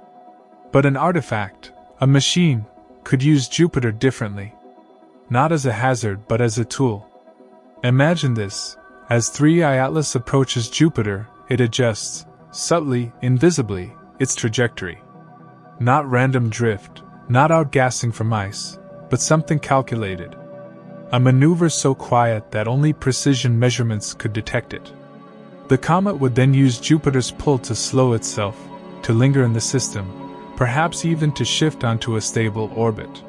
But an artifact, a machine, could use Jupiter differently. Not as a hazard but as a tool. Imagine this: as 3I Atlas approaches Jupiter, it adjusts, subtly, invisibly, its trajectory. Not random drift, not outgassing from ice, but something calculated. A maneuver so quiet that only precision measurements could detect it. The comet would then use Jupiter's pull to slow itself, to linger in the system, perhaps even to shift onto a stable orbit.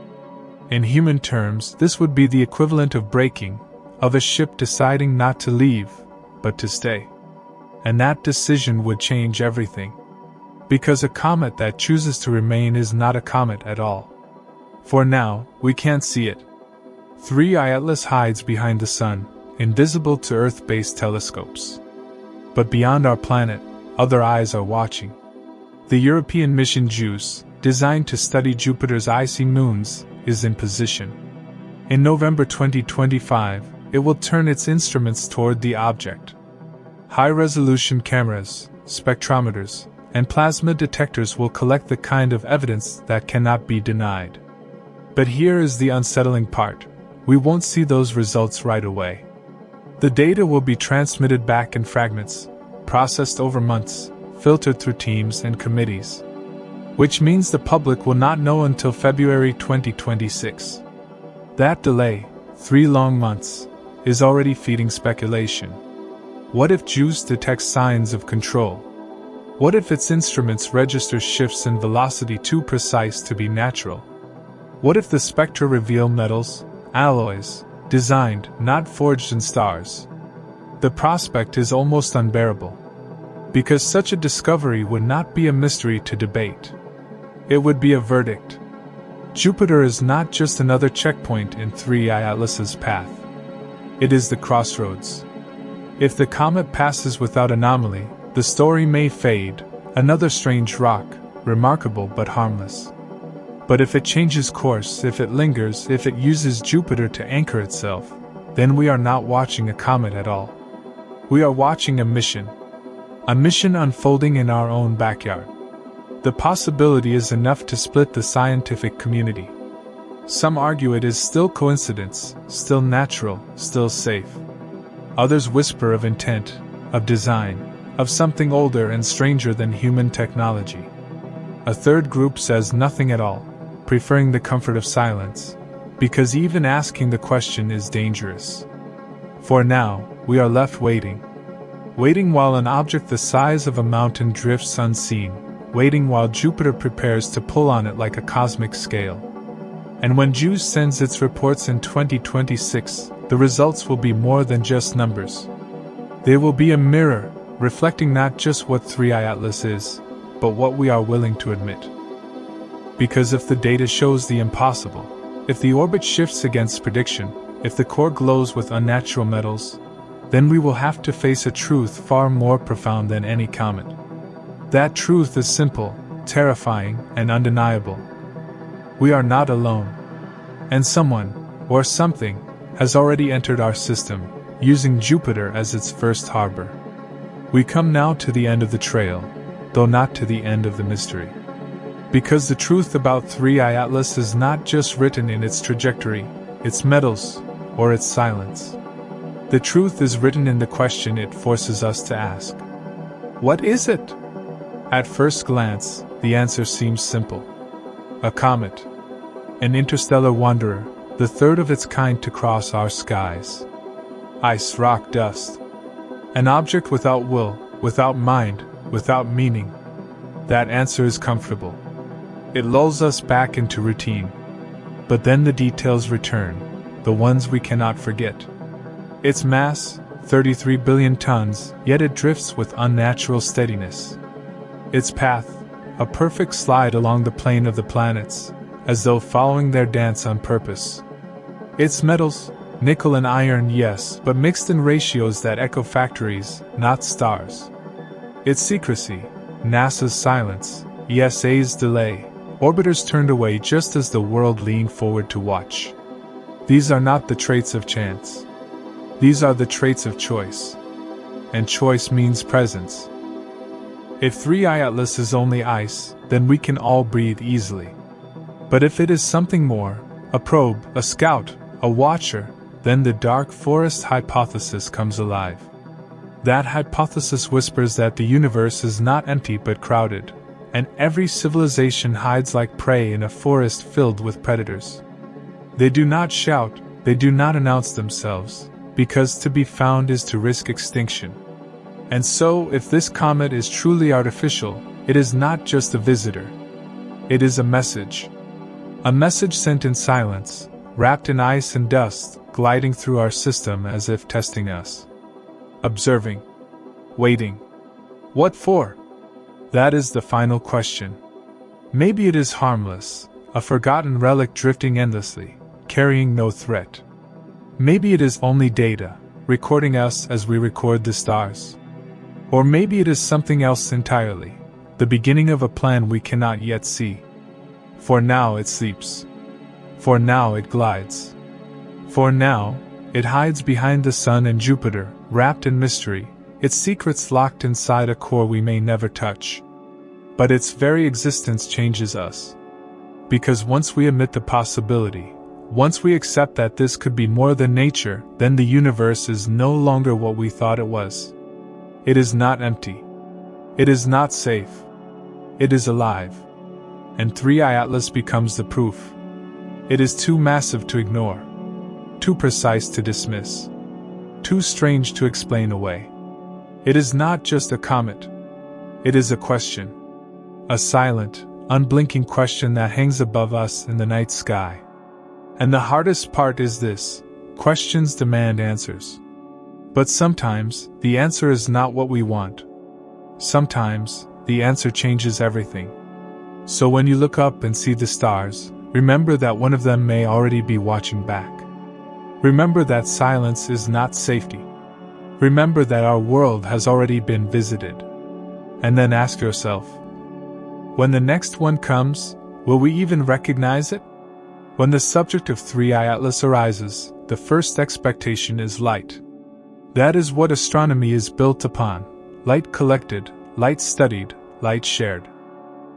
In human terms, this would be the equivalent of braking, of a ship deciding not to leave, but to stay. And that decision would change everything. Because a comet that chooses to remain is not a comet at all. For now, we can't see it. 3I Atlas hides behind the sun, invisible to Earth-based telescopes. But beyond our planet, other eyes are watching. The European mission JUICE, designed to study Jupiter's icy moons, is in position. In November 2025, it will turn its instruments toward the object. High-resolution cameras, spectrometers, and plasma detectors will collect the kind of evidence that cannot be denied. But here is the unsettling part: we won't see those results right away. The data will be transmitted back in fragments, processed over months, filtered through teams and committees. Which means the public will not know until February 2026. That delay, 3 long months, is already feeding speculation. What if JUICE detects signs of control? What if its instruments register shifts in velocity too precise to be natural? What if the spectra reveal metals, alloys, designed, not forged in stars? The prospect is almost unbearable. Because such a discovery would not be a mystery to debate. It would be a verdict. Jupiter is not just another checkpoint in 3I Atlas's path. It is the crossroads. If the comet passes without anomaly, the story may fade, another strange rock, remarkable but harmless. But if it changes course, if it lingers, if it uses Jupiter to anchor itself, then we are not watching a comet at all. We are watching a mission unfolding in our own backyard. The possibility is enough to split the scientific community. Some argue it is still coincidence, still natural, still safe. Others whisper of intent, of design, of something older and stranger than human technology. A third group says nothing at all, preferring the comfort of silence, because even asking the question is dangerous. For now, we are left waiting while an object the size of a mountain drifts unseen, waiting while Jupiter prepares to pull on it like a cosmic scale. And when JUICE sends its reports in 2026, the results will be more than just numbers. They will be a mirror, reflecting not just what 3I Atlas is, but what we are willing to admit. Because if the data shows the impossible, if the orbit shifts against prediction, if the core glows with unnatural metals, then we will have to face a truth far more profound than any comet. That truth is simple, terrifying, and undeniable. We are not alone. And someone, or something, has already entered our system, using Jupiter as its first harbor. We come now to the end of the trail, though not to the end of the mystery. Because the truth about 3I Atlas is not just written in its trajectory, its metals, or its silence. The truth is written in the question it forces us to ask. What is it? At first glance, the answer seems simple. A comet. An interstellar wanderer, the third of its kind to cross our skies. Ice, rock, dust. An object without will, without mind, without meaning. That answer is comfortable. It lulls us back into routine. But then the details return, the ones we cannot forget. Its mass, 33 billion tons, yet it drifts with unnatural steadiness. Its path, a perfect slide along the plane of the planets, as though following their dance on purpose. Its metals, nickel and iron, yes, but mixed in ratios that echo factories, not stars. Its secrecy, NASA's silence, ESA's delay, orbiters turned away just as the world leaned forward to watch. These are not the traits of chance. These are the traits of choice. And choice means presence. If 3I Atlas is only ice, then we can all breathe easily. But if it is something more, a probe, a scout, a watcher, then the dark forest hypothesis comes alive. That hypothesis whispers that the universe is not empty but crowded, and every civilization hides like prey in a forest filled with predators. They do not shout, they do not announce themselves, because to be found is to risk extinction. And so, if this comet is truly artificial, it is not just a visitor. It is a message. A message sent in silence, wrapped in ice and dust, gliding through our system as if testing us. Observing. Waiting. What for? That is the final question. Maybe it is harmless, a forgotten relic drifting endlessly, carrying no threat. Maybe it is only data, recording us as we record the stars. Or maybe it is something else entirely, the beginning of a plan we cannot yet see. For now it sleeps. For now it glides. For now, it hides behind the sun and Jupiter, wrapped in mystery, its secrets locked inside a core we may never touch. But its very existence changes us. Because once we admit the possibility, once we accept that this could be more than nature, then the universe is no longer what we thought it was. It is not empty. It is not safe. It is alive. And 3I Atlas becomes the proof. It is too massive to ignore. Too precise to dismiss. Too strange to explain away. It is not just a comet. It is a question. A silent, unblinking question that hangs above us in the night sky. And the hardest part is this: questions demand answers. But sometimes, the answer is not what we want. Sometimes, the answer changes everything. So when you look up and see the stars, remember that one of them may already be watching back. Remember that silence is not safety. Remember that our world has already been visited. And then ask yourself, when the next one comes, will we even recognize it? When the subject of 3I Atlas arises, the first expectation is light. That is what astronomy is built upon: light collected, light studied, light shared.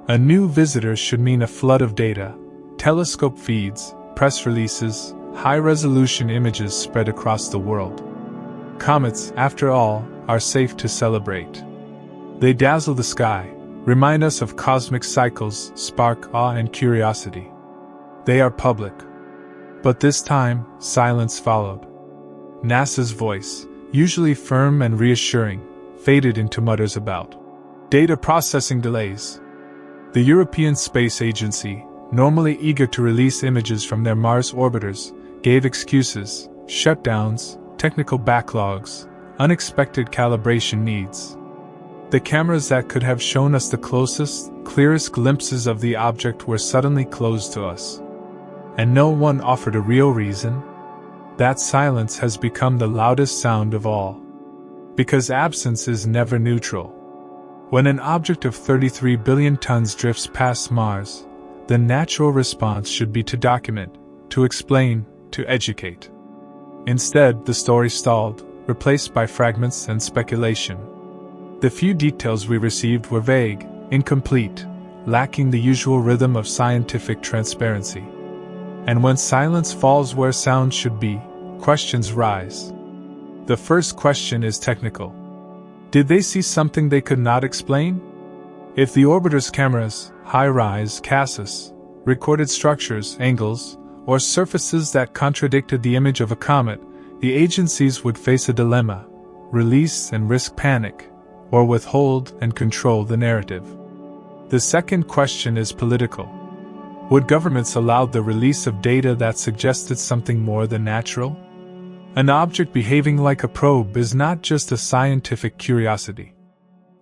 A new visitor should mean a flood of data, telescope feeds, press releases, high-resolution images spread across the world. Comets, after all, are safe to celebrate. They dazzle the sky, remind us of cosmic cycles, spark awe and curiosity. They are public. But this time, silence followed. NASA's voice, usually firm and reassuring, faded into mutters about data processing delays. The European Space Agency, normally eager to release images from their Mars orbiters, gave excuses: shutdowns, technical backlogs, unexpected calibration needs. The cameras that could have shown us the closest, clearest glimpses of the object were suddenly closed to us. And no one offered a real reason. That silence has become the loudest sound of all. Because absence is never neutral. When an object of 33 billion tons drifts past Mars, the natural response should be to document, to explain, to educate. Instead, the story stalled, replaced by fragments and speculation. The few details we received were vague, incomplete, lacking the usual rhythm of scientific transparency. And when silence falls where sound should be, questions rise. The first question is technical. Did they see something they could not explain? If the orbiter's cameras, high-rise, CASIS, recorded structures, angles, or surfaces that contradicted the image of a comet, the agencies would face a dilemma: release and risk panic, or withhold and control the narrative. The second question is political. Would governments allow the release of data that suggested something more than natural? An object behaving like a probe is not just a scientific curiosity.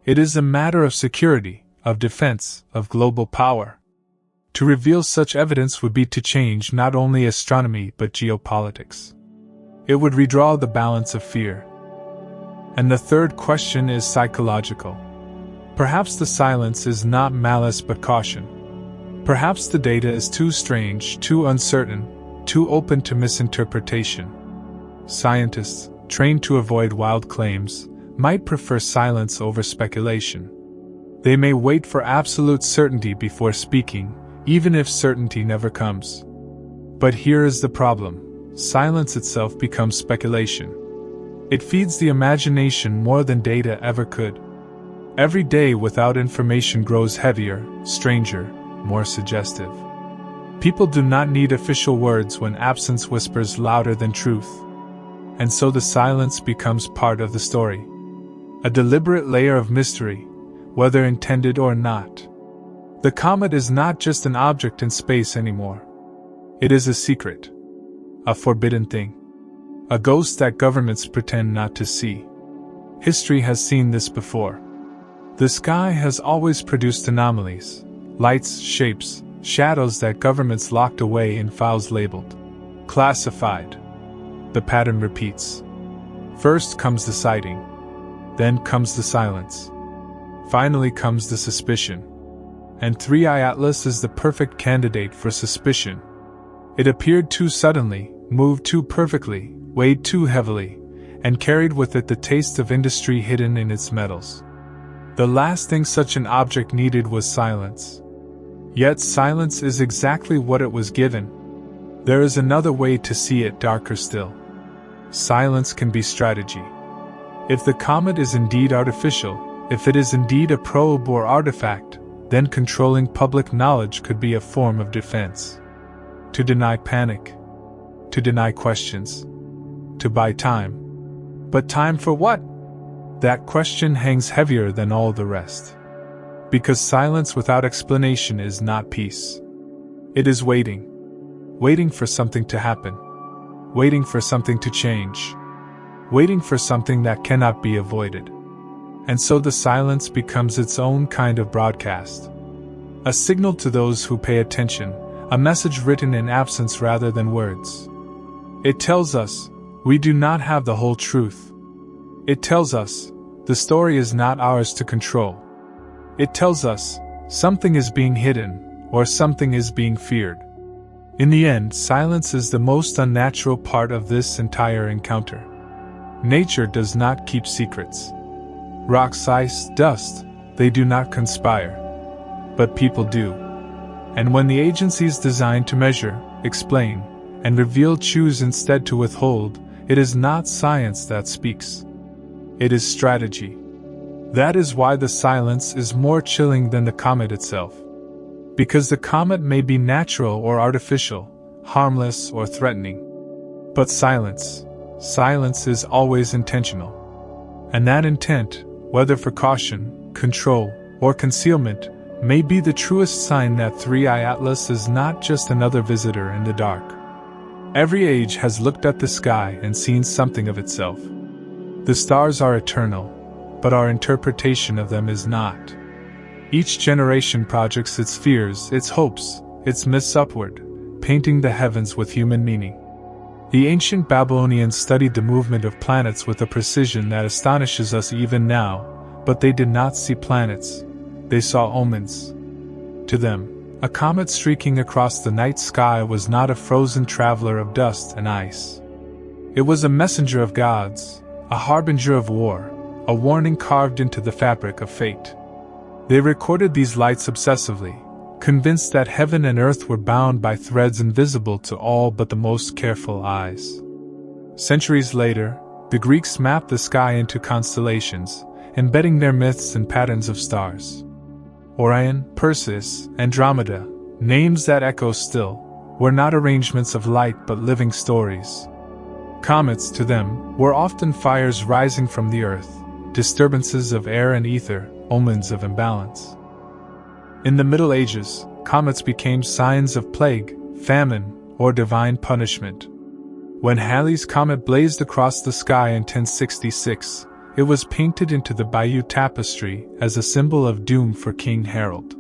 It is a matter of security, of defense, of global power. To reveal such evidence would be to change not only astronomy but geopolitics. It would redraw the balance of fear. And the third question is psychological. Perhaps the silence is not malice but caution. Perhaps the data is too strange, too uncertain, too open to misinterpretation. Scientists, trained to avoid wild claims, might prefer silence over speculation. They may wait for absolute certainty before speaking, even if certainty never comes. But here is the problem: silence itself becomes speculation. It feeds the imagination more than data ever could. Every day without information grows heavier, stranger, more suggestive. People do not need official words when absence whispers louder than truth. And so the silence becomes part of the story. A deliberate layer of mystery, whether intended or not. The comet is not just an object in space anymore. It is a secret. A forbidden thing. A ghost that governments pretend not to see. History has seen this before. The sky has always produced anomalies. Lights, shapes, shadows that governments locked away in files labeled classified. The pattern repeats. First comes the sighting. Then comes the silence. Finally comes the suspicion. And 3I Atlas is the perfect candidate for suspicion. It appeared too suddenly, moved too perfectly, weighed too heavily, and carried with it the taste of industry hidden in its metals. The last thing such an object needed was silence. Yet silence is exactly what it was given. There is another way to see it, darker still. Silence can be strategy. If the comet is indeed artificial, if it is indeed a probe or artifact, then controlling public knowledge could be a form of defense. To deny panic. To deny questions. To buy time. But time for what? That question hangs heavier than all the rest. Because silence without explanation is not peace. It is waiting. Waiting for something to happen. Waiting for something to change. Waiting for something that cannot be avoided. And so the silence becomes its own kind of broadcast. A signal to those who pay attention, a message written in absence rather than words. It tells us, we do not have the whole truth. It tells us, the story is not ours to control. It tells us, something is being hidden, or something is being feared. In the end, silence is the most unnatural part of this entire encounter. Nature does not keep secrets. Rocks, ice, dust, they do not conspire. But people do. And when the agencies designed to measure, explain, and reveal choose instead to withhold, it is not science that speaks. It is strategy. That is why the silence is more chilling than the comet itself. Because the comet may be natural or artificial, harmless or threatening. But silence is always intentional. And that intent, whether for caution, control, or concealment, may be the truest sign that 3i Atlas is not just another visitor in the dark. Every age has looked at the sky and seen something of itself. The stars are eternal, but our interpretation of them is not. Each generation projects its fears, its hopes, its myths upward, painting the heavens with human meaning. The ancient Babylonians studied the movement of planets with a precision that astonishes us even now, but they did not see planets. They saw omens. To them, a comet streaking across the night sky was not a frozen traveler of dust and ice. It was a messenger of gods, a harbinger of war, a warning carved into the fabric of fate. They recorded these lights obsessively, convinced that heaven and earth were bound by threads invisible to all but the most careful eyes. Centuries later, the Greeks mapped the sky into constellations, embedding their myths in patterns of stars. Orion, Perseus, Andromeda, names that echo still, were not arrangements of light but living stories. Comets, to them, were often fires rising from the earth, disturbances of air and ether, omens of imbalance. In the Middle Ages, comets became signs of plague, famine, or divine punishment. When Halley's comet blazed across the sky in 1066, it was painted into the Bayeux tapestry as a symbol of doom for King Harold.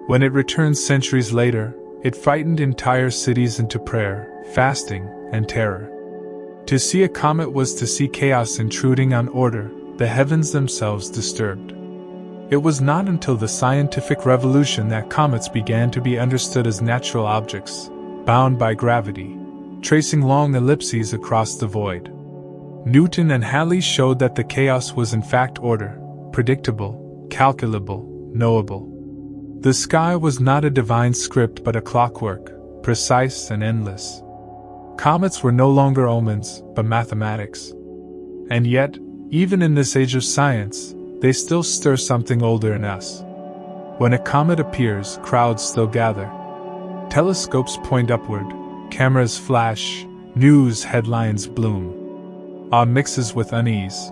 When it returned centuries later, it frightened entire cities into prayer, fasting, and terror. To see a comet was to see chaos intruding on order, the heavens themselves disturbed. It was not until the scientific revolution that comets began to be understood as natural objects, bound by gravity, tracing long ellipses across the void. Newton and Halley showed that the chaos was in fact order, predictable, calculable, knowable. The sky was not a divine script but a clockwork, precise and endless. Comets were no longer omens, but mathematics. And yet, even in this age of science, they still stir something older in us. When a comet appears, crowds still gather. Telescopes point upward, cameras flash, news headlines bloom. Awe mixes with unease.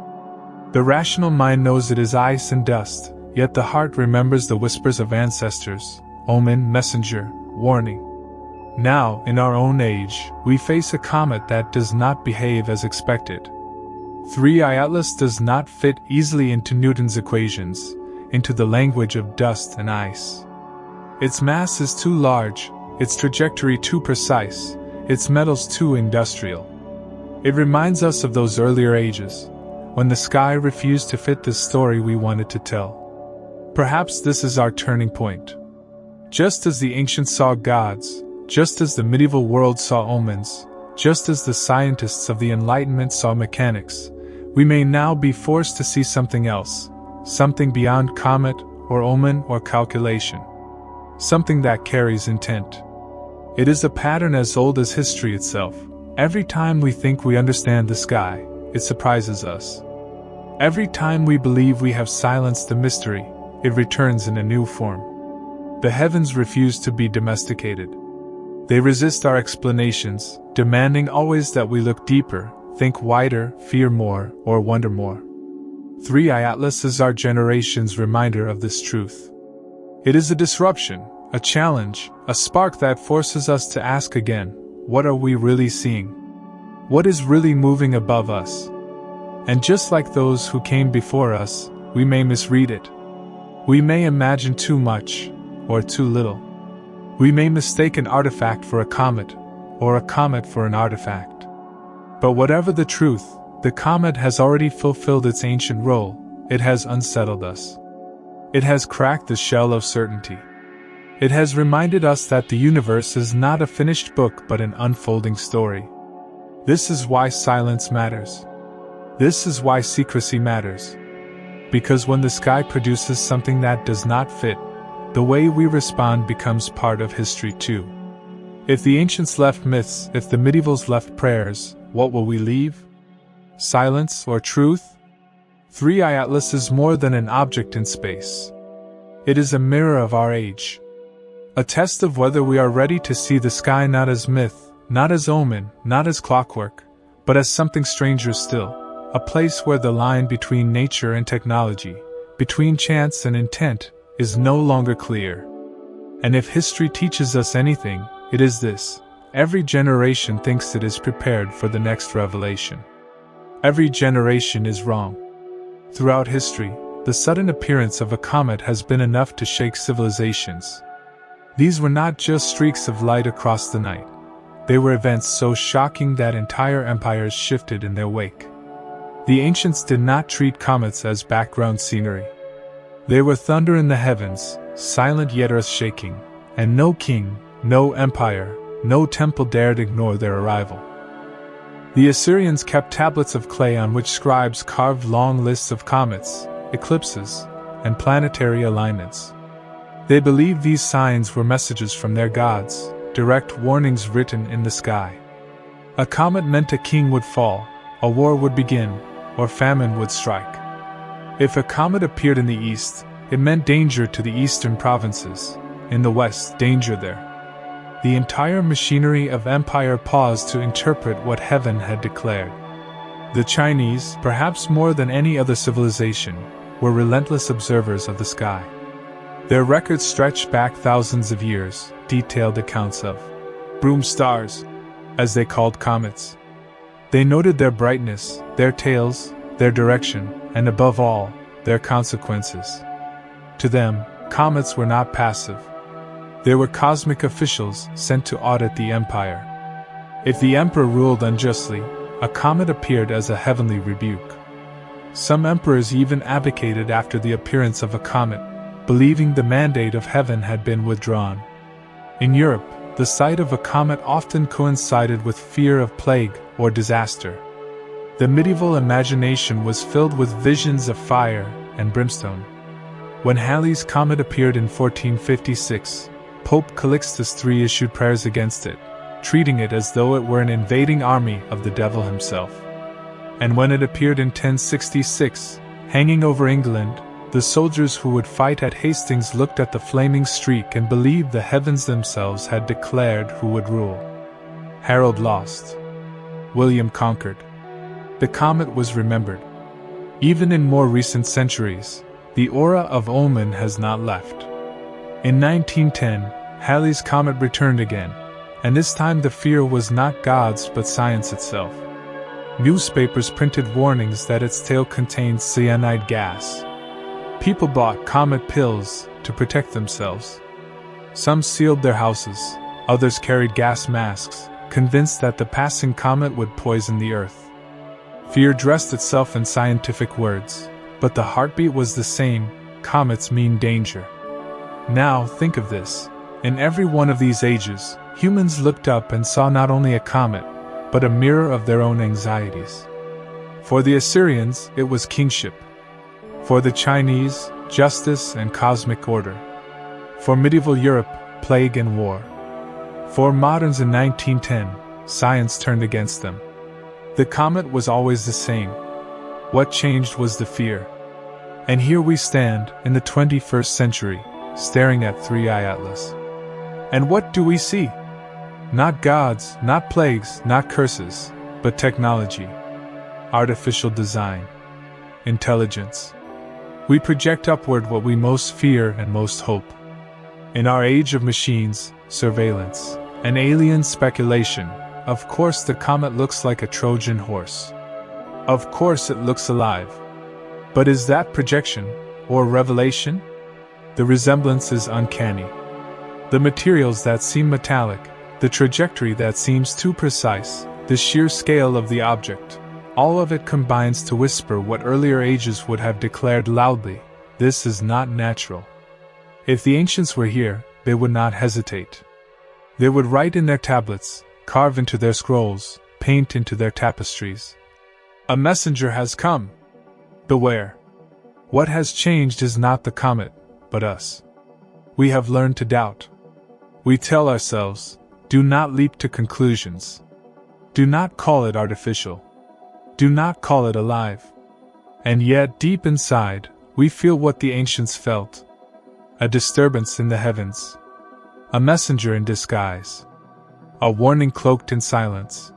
The rational mind knows it is ice and dust, yet the heart remembers the whispers of ancestors, omen, messenger, warning. Now, in our own age, we face a comet that does not behave as expected. 3i Atlas does not fit easily into Newton's equations, into the language of dust and ice. Its mass is too large, its trajectory too precise, its metals too industrial. It reminds us of those earlier ages, when the sky refused to fit the story we wanted to tell. Perhaps this is our turning point. Just as the ancients saw gods, just as the medieval world saw omens, just as the scientists of the Enlightenment saw mechanics, we may now be forced to see something else, something beyond comet or omen or calculation. Something that carries intent. It is a pattern as old as history itself. Every time we think we understand the sky, it surprises us. Every time we believe we have silenced the mystery, it returns in a new form. The heavens refuse to be domesticated. They resist our explanations, demanding always that we look deeper, think wider, fear more, or wonder more. 3I Atlas is our generation's reminder of this truth. It is a disruption, a challenge, a spark that forces us to ask again, what are we really seeing? What is really moving above us? And just like those who came before us, we may misread it. We may imagine too much, or too little. We may mistake an artifact for a comet, or a comet for an artifact. But whatever the truth, the comet has already fulfilled its ancient role. It has unsettled us. It has cracked the shell of certainty. It has reminded us that the universe is not a finished book but an unfolding story. This is why silence matters. This is why secrecy matters. Because when the sky produces something that does not fit, the way we respond becomes part of history too. If the ancients left myths, if the medievals left prayers, what will we leave? Silence or truth? 3I Atlas is more than an object in space. It is a mirror of our age. A test of whether we are ready to see the sky not as myth, not as omen, not as clockwork, but as something stranger still, a place where the line between nature and technology, between chance and intent, is no longer clear. And if history teaches us anything, it is this: every generation thinks it is prepared for the next revelation. Every generation is wrong. Throughout history, the sudden appearance of a comet has been enough to shake civilizations. These were not just streaks of light across the night. They were events so shocking that entire empires shifted in their wake. The ancients did not treat comets as background scenery. They were thunder in the heavens, silent yet earth-shaking, and no king, no empire, no temple dared ignore their arrival. The Assyrians kept tablets of clay on which scribes carved long lists of comets, eclipses, and planetary alignments. They believed these signs were messages from their gods, direct warnings written in the sky. A comet meant a king would fall, a war would begin, or famine would strike. If a comet appeared in the east, it meant danger to the eastern provinces, in the west, danger there. The entire machinery of empire paused to interpret what heaven had declared. The Chinese, perhaps more than any other civilization, were relentless observers of the sky. Their records stretched back thousands of years, detailed accounts of broom stars, as they called comets. They noted their brightness, their tails, their direction, and above all, their consequences. To them, comets were not passive. They were cosmic officials sent to audit the empire. If the emperor ruled unjustly, a comet appeared as a heavenly rebuke. Some emperors even abdicated after the appearance of a comet, believing the mandate of heaven had been withdrawn. In Europe, the sight of a comet often coincided with fear of plague or disaster. The medieval imagination was filled with visions of fire and brimstone. When Halley's comet appeared in 1456, Pope Calixtus III issued prayers against it, treating it as though it were an invading army of the devil himself. And when it appeared in 1066, hanging over England, the soldiers who would fight at Hastings looked at the flaming streak and believed the heavens themselves had declared who would rule. Harold lost. William conquered. The comet was remembered. Even in more recent centuries, the aura of omen has not left. In 1910, Halley's comet returned again, and this time the fear was not gods but science itself. Newspapers printed warnings that its tail contained cyanide gas. People bought comet pills to protect themselves. Some sealed their houses, others carried gas masks, convinced that the passing comet would poison the earth. Fear dressed itself in scientific words, but the heartbeat was the same: comets mean danger. Now, think of this. In every one of these ages, humans looked up and saw not only a comet, but a mirror of their own anxieties. For the Assyrians, it was kingship. For the Chinese, justice and cosmic order. For medieval Europe, plague and war. For moderns in 1910, science turned against them. The comet was always the same. What changed was the fear. And here we stand, in the 21st century, staring at 3I Atlas. And what do we see? Not gods, not plagues, not curses, but technology. Artificial design. intelligence. We project upward what we most fear and most hope. In our age of machines, surveillance, and alien speculation, of course the comet looks like a Trojan horse. Of course it looks alive. But is that projection, or revelation? The resemblance is uncanny. The materials that seem metallic, the trajectory that seems too precise, the sheer scale of the object, all of it combines to whisper what earlier ages would have declared loudly: this is not natural. If the ancients were here, they would not hesitate. They would write in their tablets, carve into their scrolls, paint into their tapestries. A messenger has come. Beware. What has changed is not the comet, but us. We have learned to doubt. We tell ourselves, do not leap to conclusions. Do not call it artificial. Do not call it alive. And yet, deep inside, we feel what the ancients felt: a disturbance in the heavens. A messenger in disguise. A warning cloaked in silence.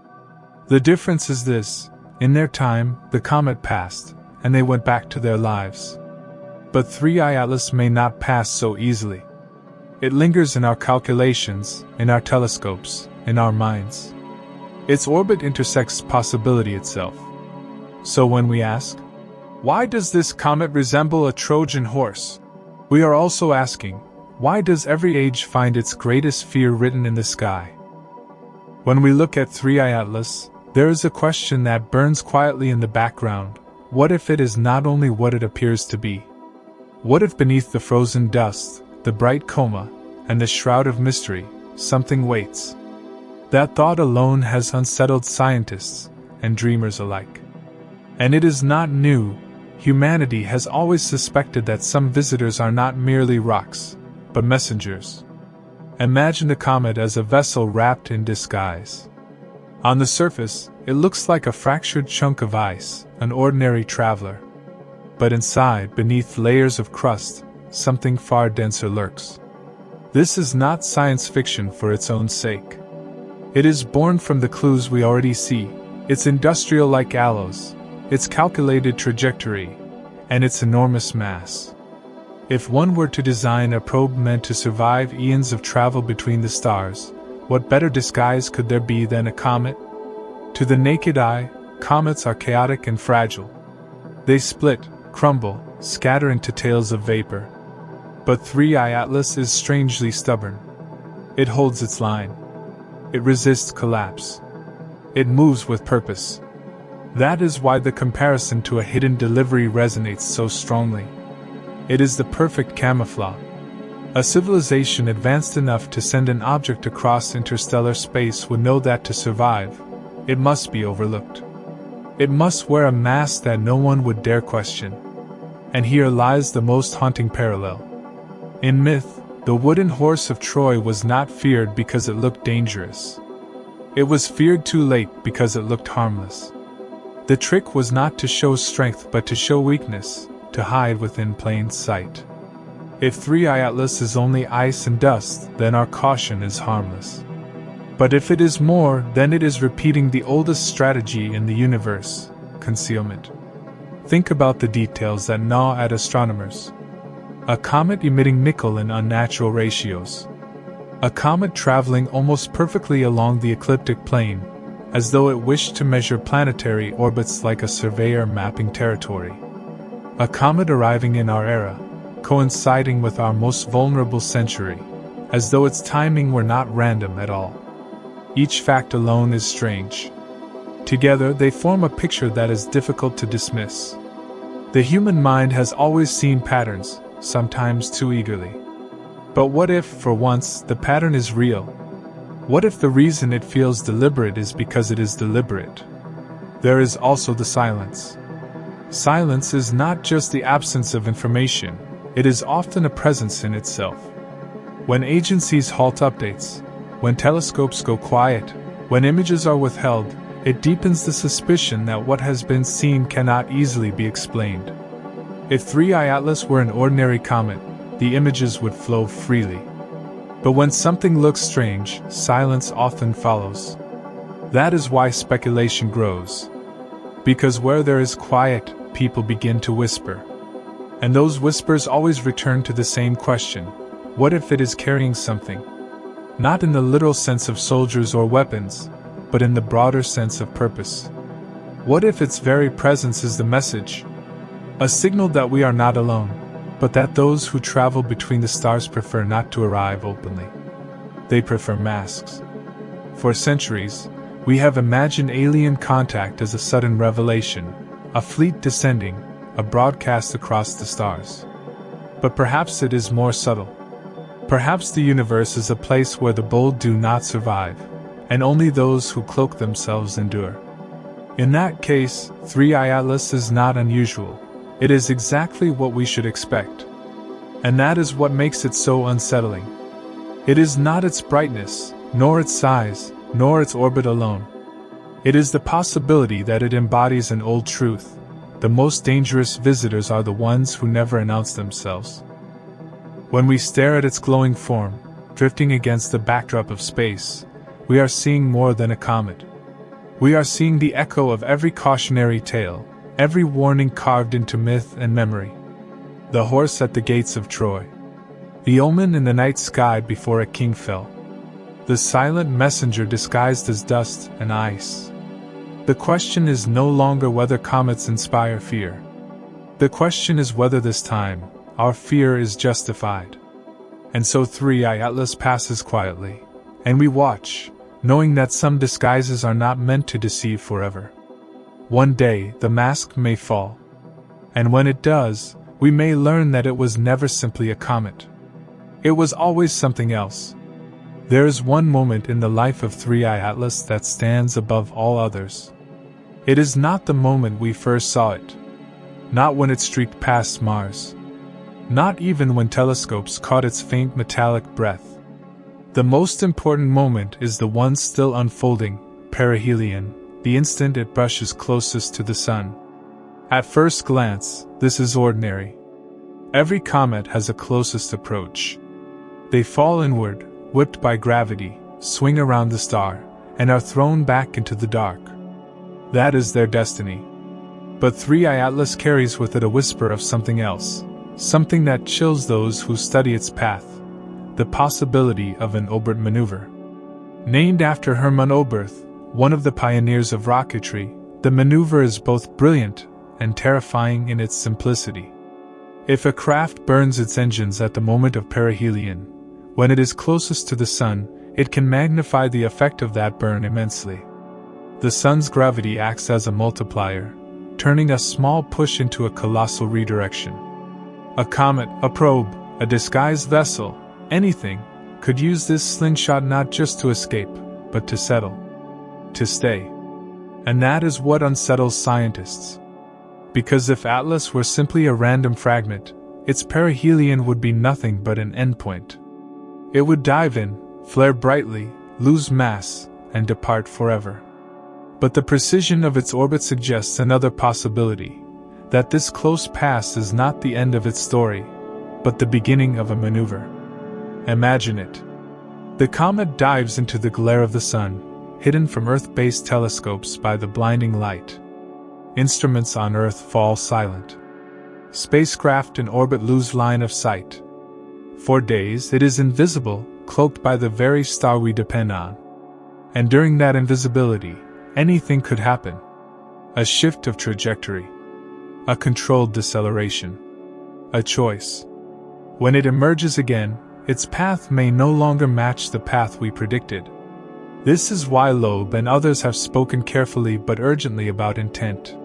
The difference is this: in their time, the comet passed, and they went back to their lives. But 3I Atlas may not pass so easily. It lingers in our calculations, in our telescopes, in our minds. Its orbit intersects possibility itself. So when we ask, why does this comet resemble a Trojan horse? We are also asking, why does every age find its greatest fear written in the sky? When we look at 3I Atlas, there is a question that burns quietly in the background: what if it is not only what it appears to be? What if beneath the frozen dust, the bright coma, and the shroud of mystery, something waits? That thought alone has unsettled scientists and dreamers alike. And it is not new. Humanity has always suspected that some visitors are not merely rocks, but messengers. Imagine the comet as a vessel wrapped in disguise. On the surface, it looks like a fractured chunk of ice, an ordinary traveler. But inside, beneath layers of crust, something far denser lurks. This is not science fiction for its own sake. It is born from the clues we already see: its industrial like alloys, its calculated trajectory, and its enormous mass. If one were to design a probe meant to survive eons of travel between the stars, what better disguise could there be than a comet? To the naked eye, comets are chaotic and fragile. They split, crumble, scatter into tails of vapor. But 3I Atlas is strangely stubborn. It holds its line. It resists collapse. It moves with purpose. That is why the comparison to a hidden delivery resonates so strongly. It is the perfect camouflage. A civilization advanced enough to send an object across interstellar space would know that to survive, it must be overlooked. It must wear a mask that no one would dare question. And here lies the most haunting parallel. In myth, the wooden horse of Troy was not feared because it looked dangerous. It was feared too late because it looked harmless. The trick was not to show strength but to show weakness, to hide within plain sight. If 3I Atlas is only ice and dust, then our caution is harmless. But if it is more, then it is repeating the oldest strategy in the universe: concealment. Think about the details that gnaw at astronomers. A comet emitting nickel in unnatural ratios. A comet traveling almost perfectly along the ecliptic plane, as though it wished to measure planetary orbits like a surveyor mapping territory. A comet arriving in our era, coinciding with our most vulnerable century, as though its timing were not random at all. Each fact alone is strange. Together they form a picture that is difficult to dismiss. The human mind has always seen patterns, sometimes too eagerly. But what if, for once, the pattern is real? What if the reason it feels deliberate is because it is deliberate? There is also the silence. Silence is not just the absence of information, it is often a presence in itself. When agencies halt updates, when telescopes go quiet, when images are withheld, it deepens the suspicion that what has been seen cannot easily be explained. If 3I Atlas were an ordinary comet, the images would flow freely. But when something looks strange, silence often follows. That is why speculation grows. Because where there is quiet, people begin to whisper. And those whispers always return to the same question: what if it is carrying something? Not in the literal sense of soldiers or weapons, but in the broader sense of purpose. What if its very presence is the message? A signal that we are not alone, but that those who travel between the stars prefer not to arrive openly. They prefer masks. For centuries, we have imagined alien contact as a sudden revelation, a fleet descending, a broadcast across the stars. But perhaps it is more subtle. Perhaps the universe is a place where the bold do not survive, and only those who cloak themselves endure. In that case, 3i Atlas is not unusual. It is exactly what we should expect. And that is what makes it so unsettling. It is not its brightness, nor its size, nor its orbit alone. It is the possibility that it embodies an old truth: the most dangerous visitors are the ones who never announce themselves. When we stare at its glowing form, drifting against the backdrop of space, we are seeing more than a comet. We are seeing the echo of every cautionary tale, every warning carved into myth and memory. The horse at the gates of Troy. The omen in the night sky before a king fell. The silent messenger disguised as dust and ice. The question is no longer whether comets inspire fear. The question is whether this time, our fear is justified. And so 3i Atlas passes quietly, and we watch, knowing that some disguises are not meant to deceive forever. One day, the mask may fall. And when it does, we may learn that it was never simply a comet. It was always something else. There is one moment in the life of 3i Atlas that stands above all others. It is not the moment we first saw it. Not when it streaked past Mars. Not even when telescopes caught its faint metallic breath. The most important moment is the one still unfolding, perihelion, the instant it brushes closest to the sun. At first glance, this is ordinary. Every comet has a closest approach. They fall inward, whipped by gravity, swing around the star, and are thrown back into the dark. That is their destiny. But 3i Atlas carries with it a whisper of something else, something that chills those who study its path: the possibility of an Obert maneuver. Named after Hermann Oberth, one of the pioneers of rocketry, the maneuver is both brilliant and terrifying in its simplicity. If a craft burns its engines at the moment of perihelion, when it is closest to the sun, it can magnify the effect of that burn immensely. The sun's gravity acts as a multiplier, turning a small push into a colossal redirection. A comet, a probe, a disguised vessel, anything, could use this slingshot not just to escape, but to settle. To stay. And that is what unsettles scientists. Because if Atlas were simply a random fragment, its perihelion would be nothing but an endpoint. It would dive in, flare brightly, lose mass, and depart forever. But the precision of its orbit suggests another possibility, that this close pass is not the end of its story, but the beginning of a maneuver. Imagine it. The comet dives into the glare of the sun, hidden from Earth-based telescopes by the blinding light. Instruments on Earth fall silent. Spacecraft in orbit lose line of sight. For days it is invisible, cloaked by the very star we depend on. And during that invisibility, anything could happen. A shift of trajectory. A controlled deceleration. A choice. When it emerges again, its path may no longer match the path we predicted. This is why Loeb and others have spoken carefully but urgently about intent.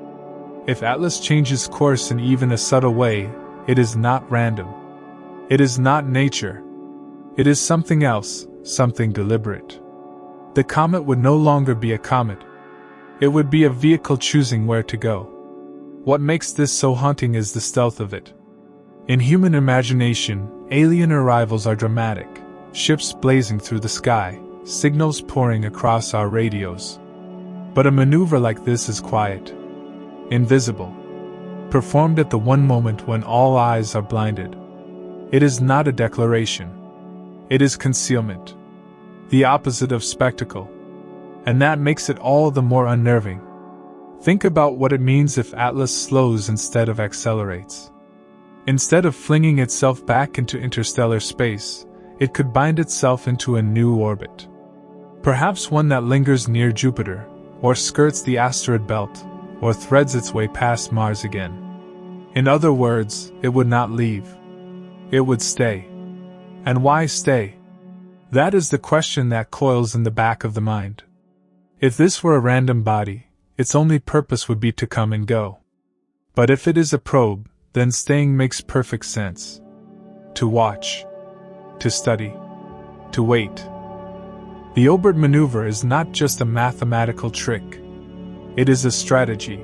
If Atlas changes course in even a subtle way, it is not random. It is not nature. It is something else, something deliberate. The comet would no longer be a comet. It would be a vehicle choosing where to go. What makes this so haunting is the stealth of it. In human imagination, alien arrivals are dramatic, ships blazing through the sky, signals pouring across our radios. But a maneuver like this is quiet. Invisible. Performed at the one moment when all eyes are blinded. It is not a declaration. It is concealment. The opposite of spectacle. And that makes it all the more unnerving. Think about what it means if Atlas slows instead of accelerates. Instead of flinging itself back into interstellar space, it could bind itself into a new orbit. Perhaps one that lingers near Jupiter, or skirts the asteroid belt, or threads its way past Mars again. In other words, it would not leave. It would stay. And why stay? That is the question that coils in the back of the mind. If this were a random body, its only purpose would be to come and go. But if it is a probe, then staying makes perfect sense. To watch. To study. To wait. The Orbit maneuver is not just a mathematical trick. It is a strategy.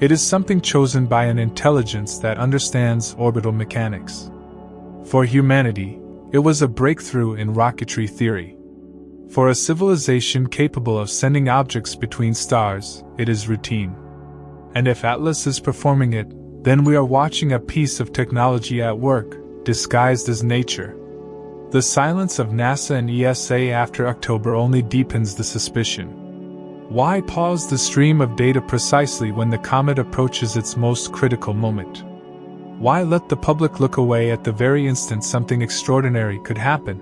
It is something chosen by an intelligence that understands orbital mechanics. For humanity, it was a breakthrough in rocketry theory. For a civilization capable of sending objects between stars, it is routine. And if Atlas is performing it, then we are watching a piece of technology at work, disguised as nature. The silence of NASA and ESA after October only deepens the suspicion. Why pause the stream of data precisely when the comet approaches its most critical moment? Why let the public look away at the very instant something extraordinary could happen?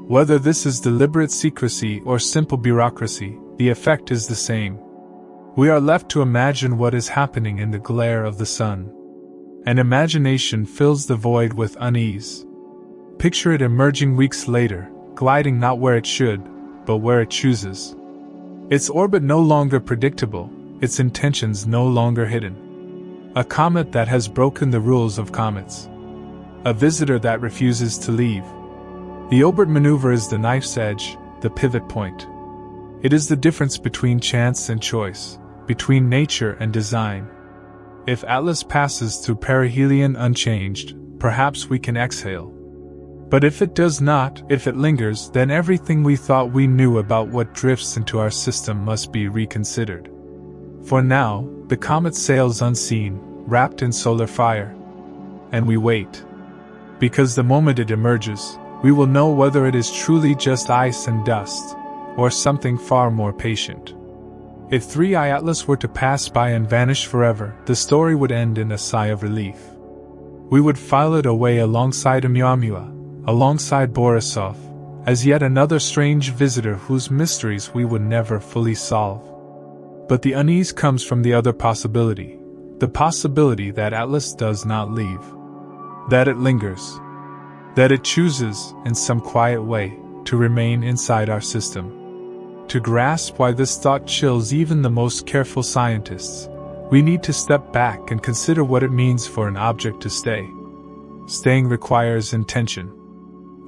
Whether this is deliberate secrecy or simple bureaucracy, the effect is the same. We are left to imagine what is happening in the glare of the sun. And imagination fills the void with unease. Picture it emerging weeks later, gliding not where it should, but where it chooses. Its orbit no longer predictable, its intentions no longer hidden. A comet that has broken the rules of comets. A visitor that refuses to leave. The Orbit maneuver is the knife's edge, the pivot point. It is the difference between chance and choice, between nature and design. If Atlas passes through perihelion unchanged, perhaps we can exhale. But if it does not, if it lingers, then everything we thought we knew about what drifts into our system must be reconsidered. For now, the comet sails unseen, wrapped in solar fire. And we wait. Because the moment it emerges, we will know whether it is truly just ice and dust, or something far more patient. If 3I Atlas were to pass by and vanish forever, the story would end in a sigh of relief. We would file it away alongside Oumuamua, alongside Borisov, as yet another strange visitor whose mysteries we would never fully solve. But the unease comes from the other possibility, the possibility that Atlas does not leave. That it lingers. That it chooses, in some quiet way, to remain inside our system. To grasp why this thought chills even the most careful scientists, we need to step back and consider what it means for an object to stay. Staying requires intention.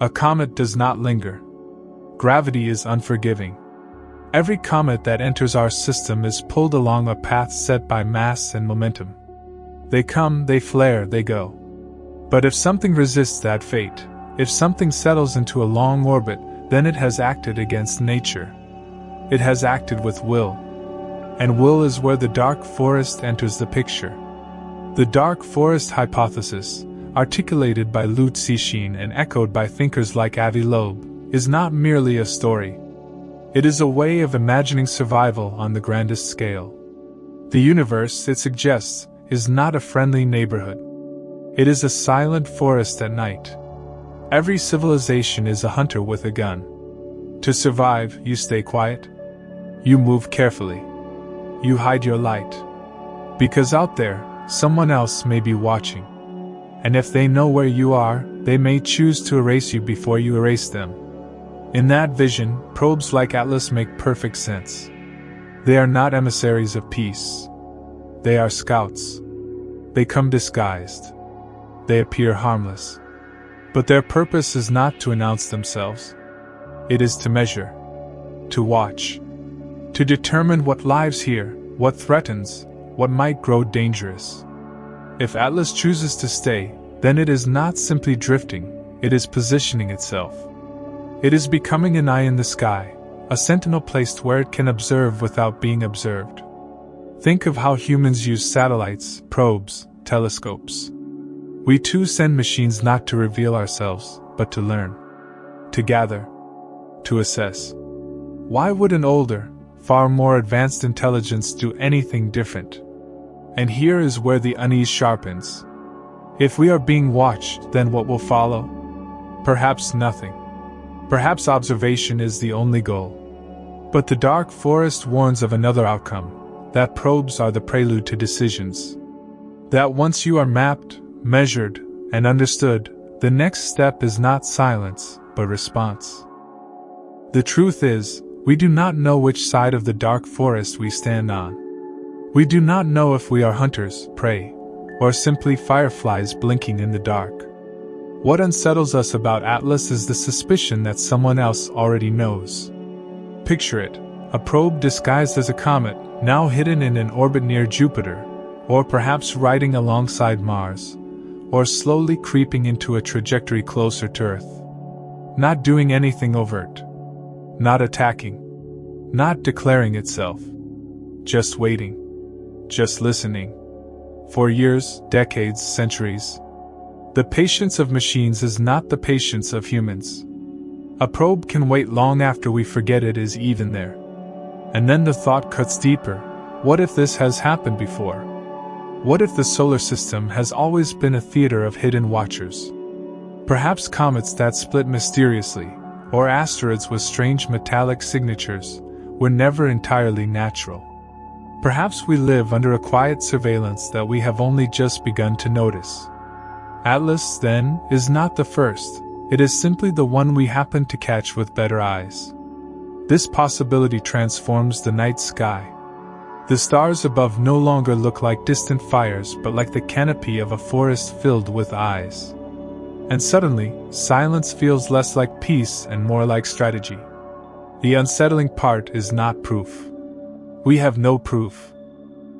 A comet does not linger. Gravity is unforgiving. Every comet that enters our system is pulled along a path set by mass and momentum. They come, they flare, they go. But if something resists that fate, if something settles into a long orbit, then it has acted against nature. It has acted with will. And will is where the dark forest enters the picture. The dark forest hypothesis, articulated by Liu Cixin and echoed by thinkers like Avi Loeb, is not merely a story. It is a way of imagining survival on the grandest scale. The universe, it suggests, is not a friendly neighborhood. It is a silent forest at night. Every civilization is a hunter with a gun. To survive, you stay quiet. You move carefully. You hide your light. Because out there, someone else may be watching. And if they know where you are, they may choose to erase you before you erase them. In that vision, probes like Atlas make perfect sense. They are not emissaries of peace. They are scouts. They come disguised. They appear harmless. But their purpose is not to announce themselves. It is to measure. To watch. To determine what lives here, what threatens, what might grow dangerous. If Atlas chooses to stay, then it is not simply drifting, it is positioning itself. It is becoming an eye in the sky, a sentinel placed where it can observe without being observed. Think of how humans use satellites, probes, telescopes. We too send machines not to reveal ourselves, but to learn. To gather. To assess. Why would an older, far more advanced intelligence do anything different. And here is where the unease sharpens. If we are being watched, then what will follow? Perhaps nothing. Perhaps observation is the only goal. But the dark forest warns of another outcome, that probes are the prelude to decisions. That once you are mapped, measured, and understood, the next step is not silence, but response. The truth is, we do not know which side of the dark forest we stand on. We do not know if we are hunters, prey, or simply fireflies blinking in the dark. What unsettles us about Atlas is the suspicion that someone else already knows. Picture it, a probe disguised as a comet, now hidden in an orbit near Jupiter, or perhaps riding alongside Mars, or slowly creeping into a trajectory closer to Earth. Not doing anything overt. Not attacking. Not declaring itself. Just waiting. Just listening. For years, decades, centuries. The patience of machines is not the patience of humans. A probe can wait long after we forget it is even there. And then the thought cuts deeper. What if this has happened before? What if the solar system has always been a theater of hidden watchers? Perhaps comets that split mysteriously, or asteroids with strange metallic signatures, were never entirely natural. Perhaps we live under a quiet surveillance that we have only just begun to notice. Atlas, then, is not the first, it is simply the one we happen to catch with better eyes. This possibility transforms the night sky. The stars above no longer look like distant fires but like the canopy of a forest filled with eyes. And suddenly, silence feels less like peace and more like strategy. The unsettling part is not proof. We have no proof.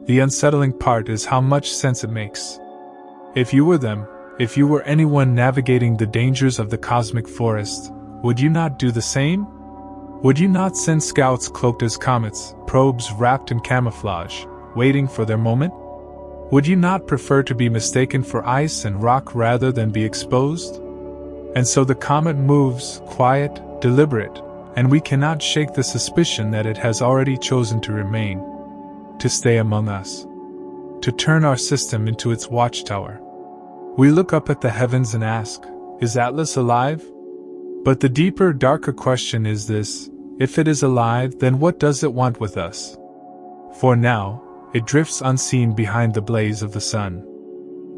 The unsettling part is how much sense it makes. If you were them, if you were anyone navigating the dangers of the cosmic forest, would you not do the same? Would you not send scouts cloaked as comets, probes wrapped in camouflage, waiting for their moment? Would you not prefer to be mistaken for ice and rock rather than be exposed? And so the comet moves, quiet, deliberate, and we cannot shake the suspicion that it has already chosen to remain, to stay among us, to turn our system into its watchtower. We look up at the heavens and ask, is Atlas alive? But the deeper, darker question is this: if it is alive, then what does it want with us? For now, it drifts unseen behind the blaze of the sun.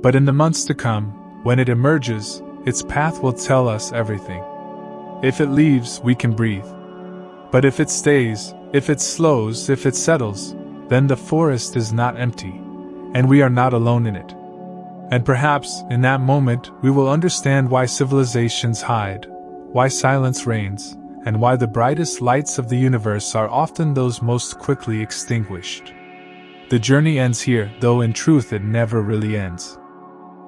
But in the months to come, when it emerges, its path will tell us everything. If it leaves, we can breathe. But if it stays, if it slows, if it settles, then the forest is not empty, and we are not alone in it. And perhaps, in that moment, we will understand why civilizations hide, why silence reigns, and why the brightest lights of the universe are often those most quickly extinguished. The journey ends here, though in truth it never really ends.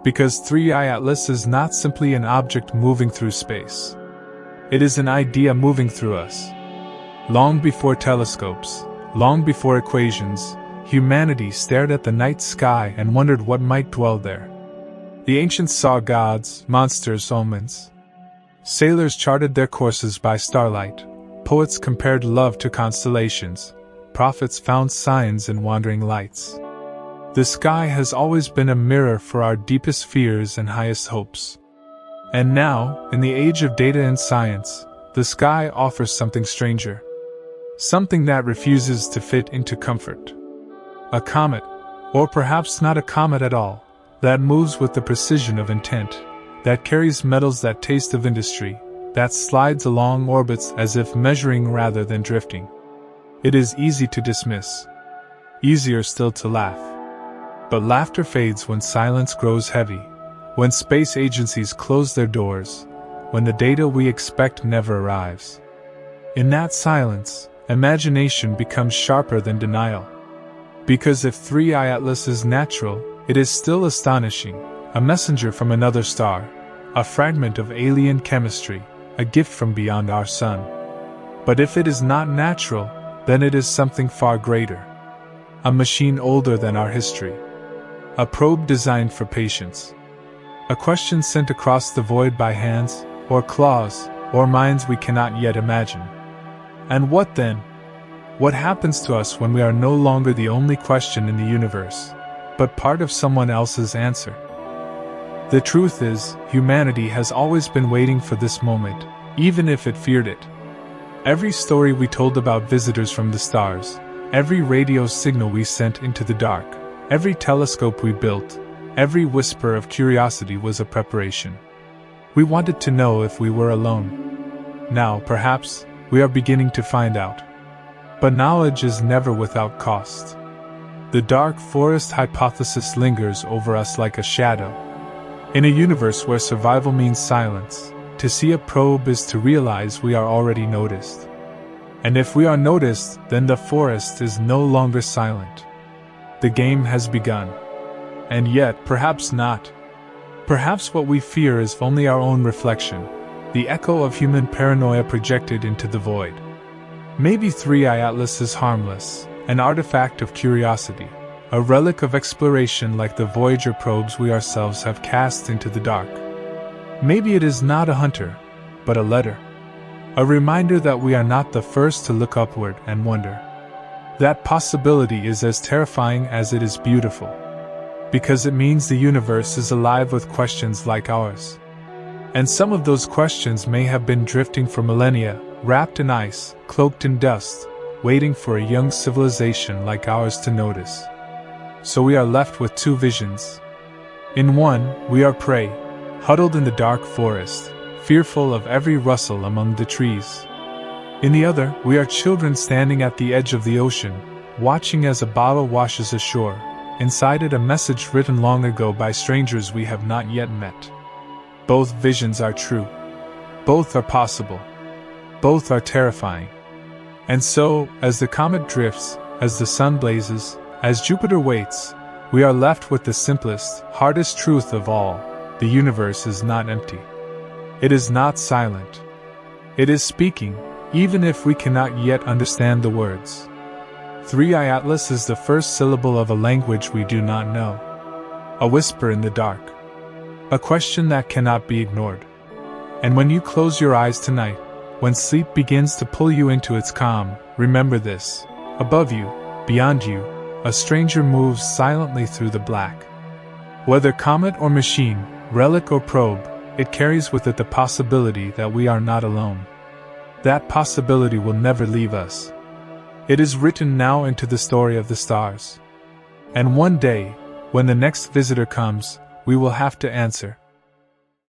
Because 3I Atlas is not simply an object moving through space. It is an idea moving through us. Long before telescopes, long before equations, humanity stared at the night sky and wondered what might dwell there. The ancients saw gods, monsters, omens. Sailors charted their courses by starlight, poets compared love to constellations, prophets found signs in wandering lights. The sky has always been a mirror for our deepest fears and highest hopes. And now, in the age of data and science, the sky offers something stranger. Something that refuses to fit into comfort. A comet, or perhaps not a comet at all, that moves with the precision of intent, that carries metals that taste of industry, that slides along orbits as if measuring rather than drifting. It is easy to dismiss. Easier still to laugh. But laughter fades when silence grows heavy, when space agencies close their doors, when the data we expect never arrives. In that silence, imagination becomes sharper than denial. Because if 3I Atlas is natural, it is still astonishing, a messenger from another star, a fragment of alien chemistry, a gift from beyond our sun. But if it is not natural, then it is something far greater. A machine older than our history. A probe designed for patience. A question sent across the void by hands, or claws, or minds we cannot yet imagine. And what then? What happens to us when we are no longer the only question in the universe, but part of someone else's answer? The truth is, humanity has always been waiting for this moment, even if it feared it. Every story we told about visitors from the stars, every radio signal we sent into the dark, every telescope we built, every whisper of curiosity was a preparation. We wanted to know if we were alone. Now, perhaps, we are beginning to find out. But knowledge is never without cost. The dark forest hypothesis lingers over us like a shadow. In a universe where survival means silence, to see a probe is to realize we are already noticed. And if we are noticed, then the forest is no longer silent. The game has begun. And yet, perhaps not. Perhaps what we fear is only our own reflection, the echo of human paranoia projected into the void. Maybe 3i Atlas is harmless, an artifact of curiosity, a relic of exploration like the Voyager probes we ourselves have cast into the dark. Maybe it is not a hunter, but a letter. A reminder that we are not the first to look upward and wonder. That possibility is as terrifying as it is beautiful, because it means the universe is alive with questions like ours. And some of those questions may have been drifting for millennia, wrapped in ice, cloaked in dust, waiting for a young civilization like ours to notice. So we are left with two visions. In one, we are prey, huddled in the dark forest, fearful of every rustle among the trees. In the other, we are children standing at the edge of the ocean, watching as a bottle washes ashore, inside it a message written long ago by strangers we have not yet met. Both visions are true. Both are possible. Both are terrifying. And so, as the comet drifts, as the sun blazes, as Jupiter waits, we are left with the simplest, hardest truth of all: the universe is not empty. It is not silent. It is speaking, even if we cannot yet understand the words. 3i Atlas is the first syllable of a language we do not know. A whisper in the dark. A question that cannot be ignored. And when you close your eyes tonight, when sleep begins to pull you into its calm, remember this: above you, beyond you, a stranger moves silently through the black. Whether comet or machine, relic or probe, it carries with it the possibility that we are not alone. That possibility will never leave us. It is written now into the story of the stars. And one day, when the next visitor comes, we will have to answer,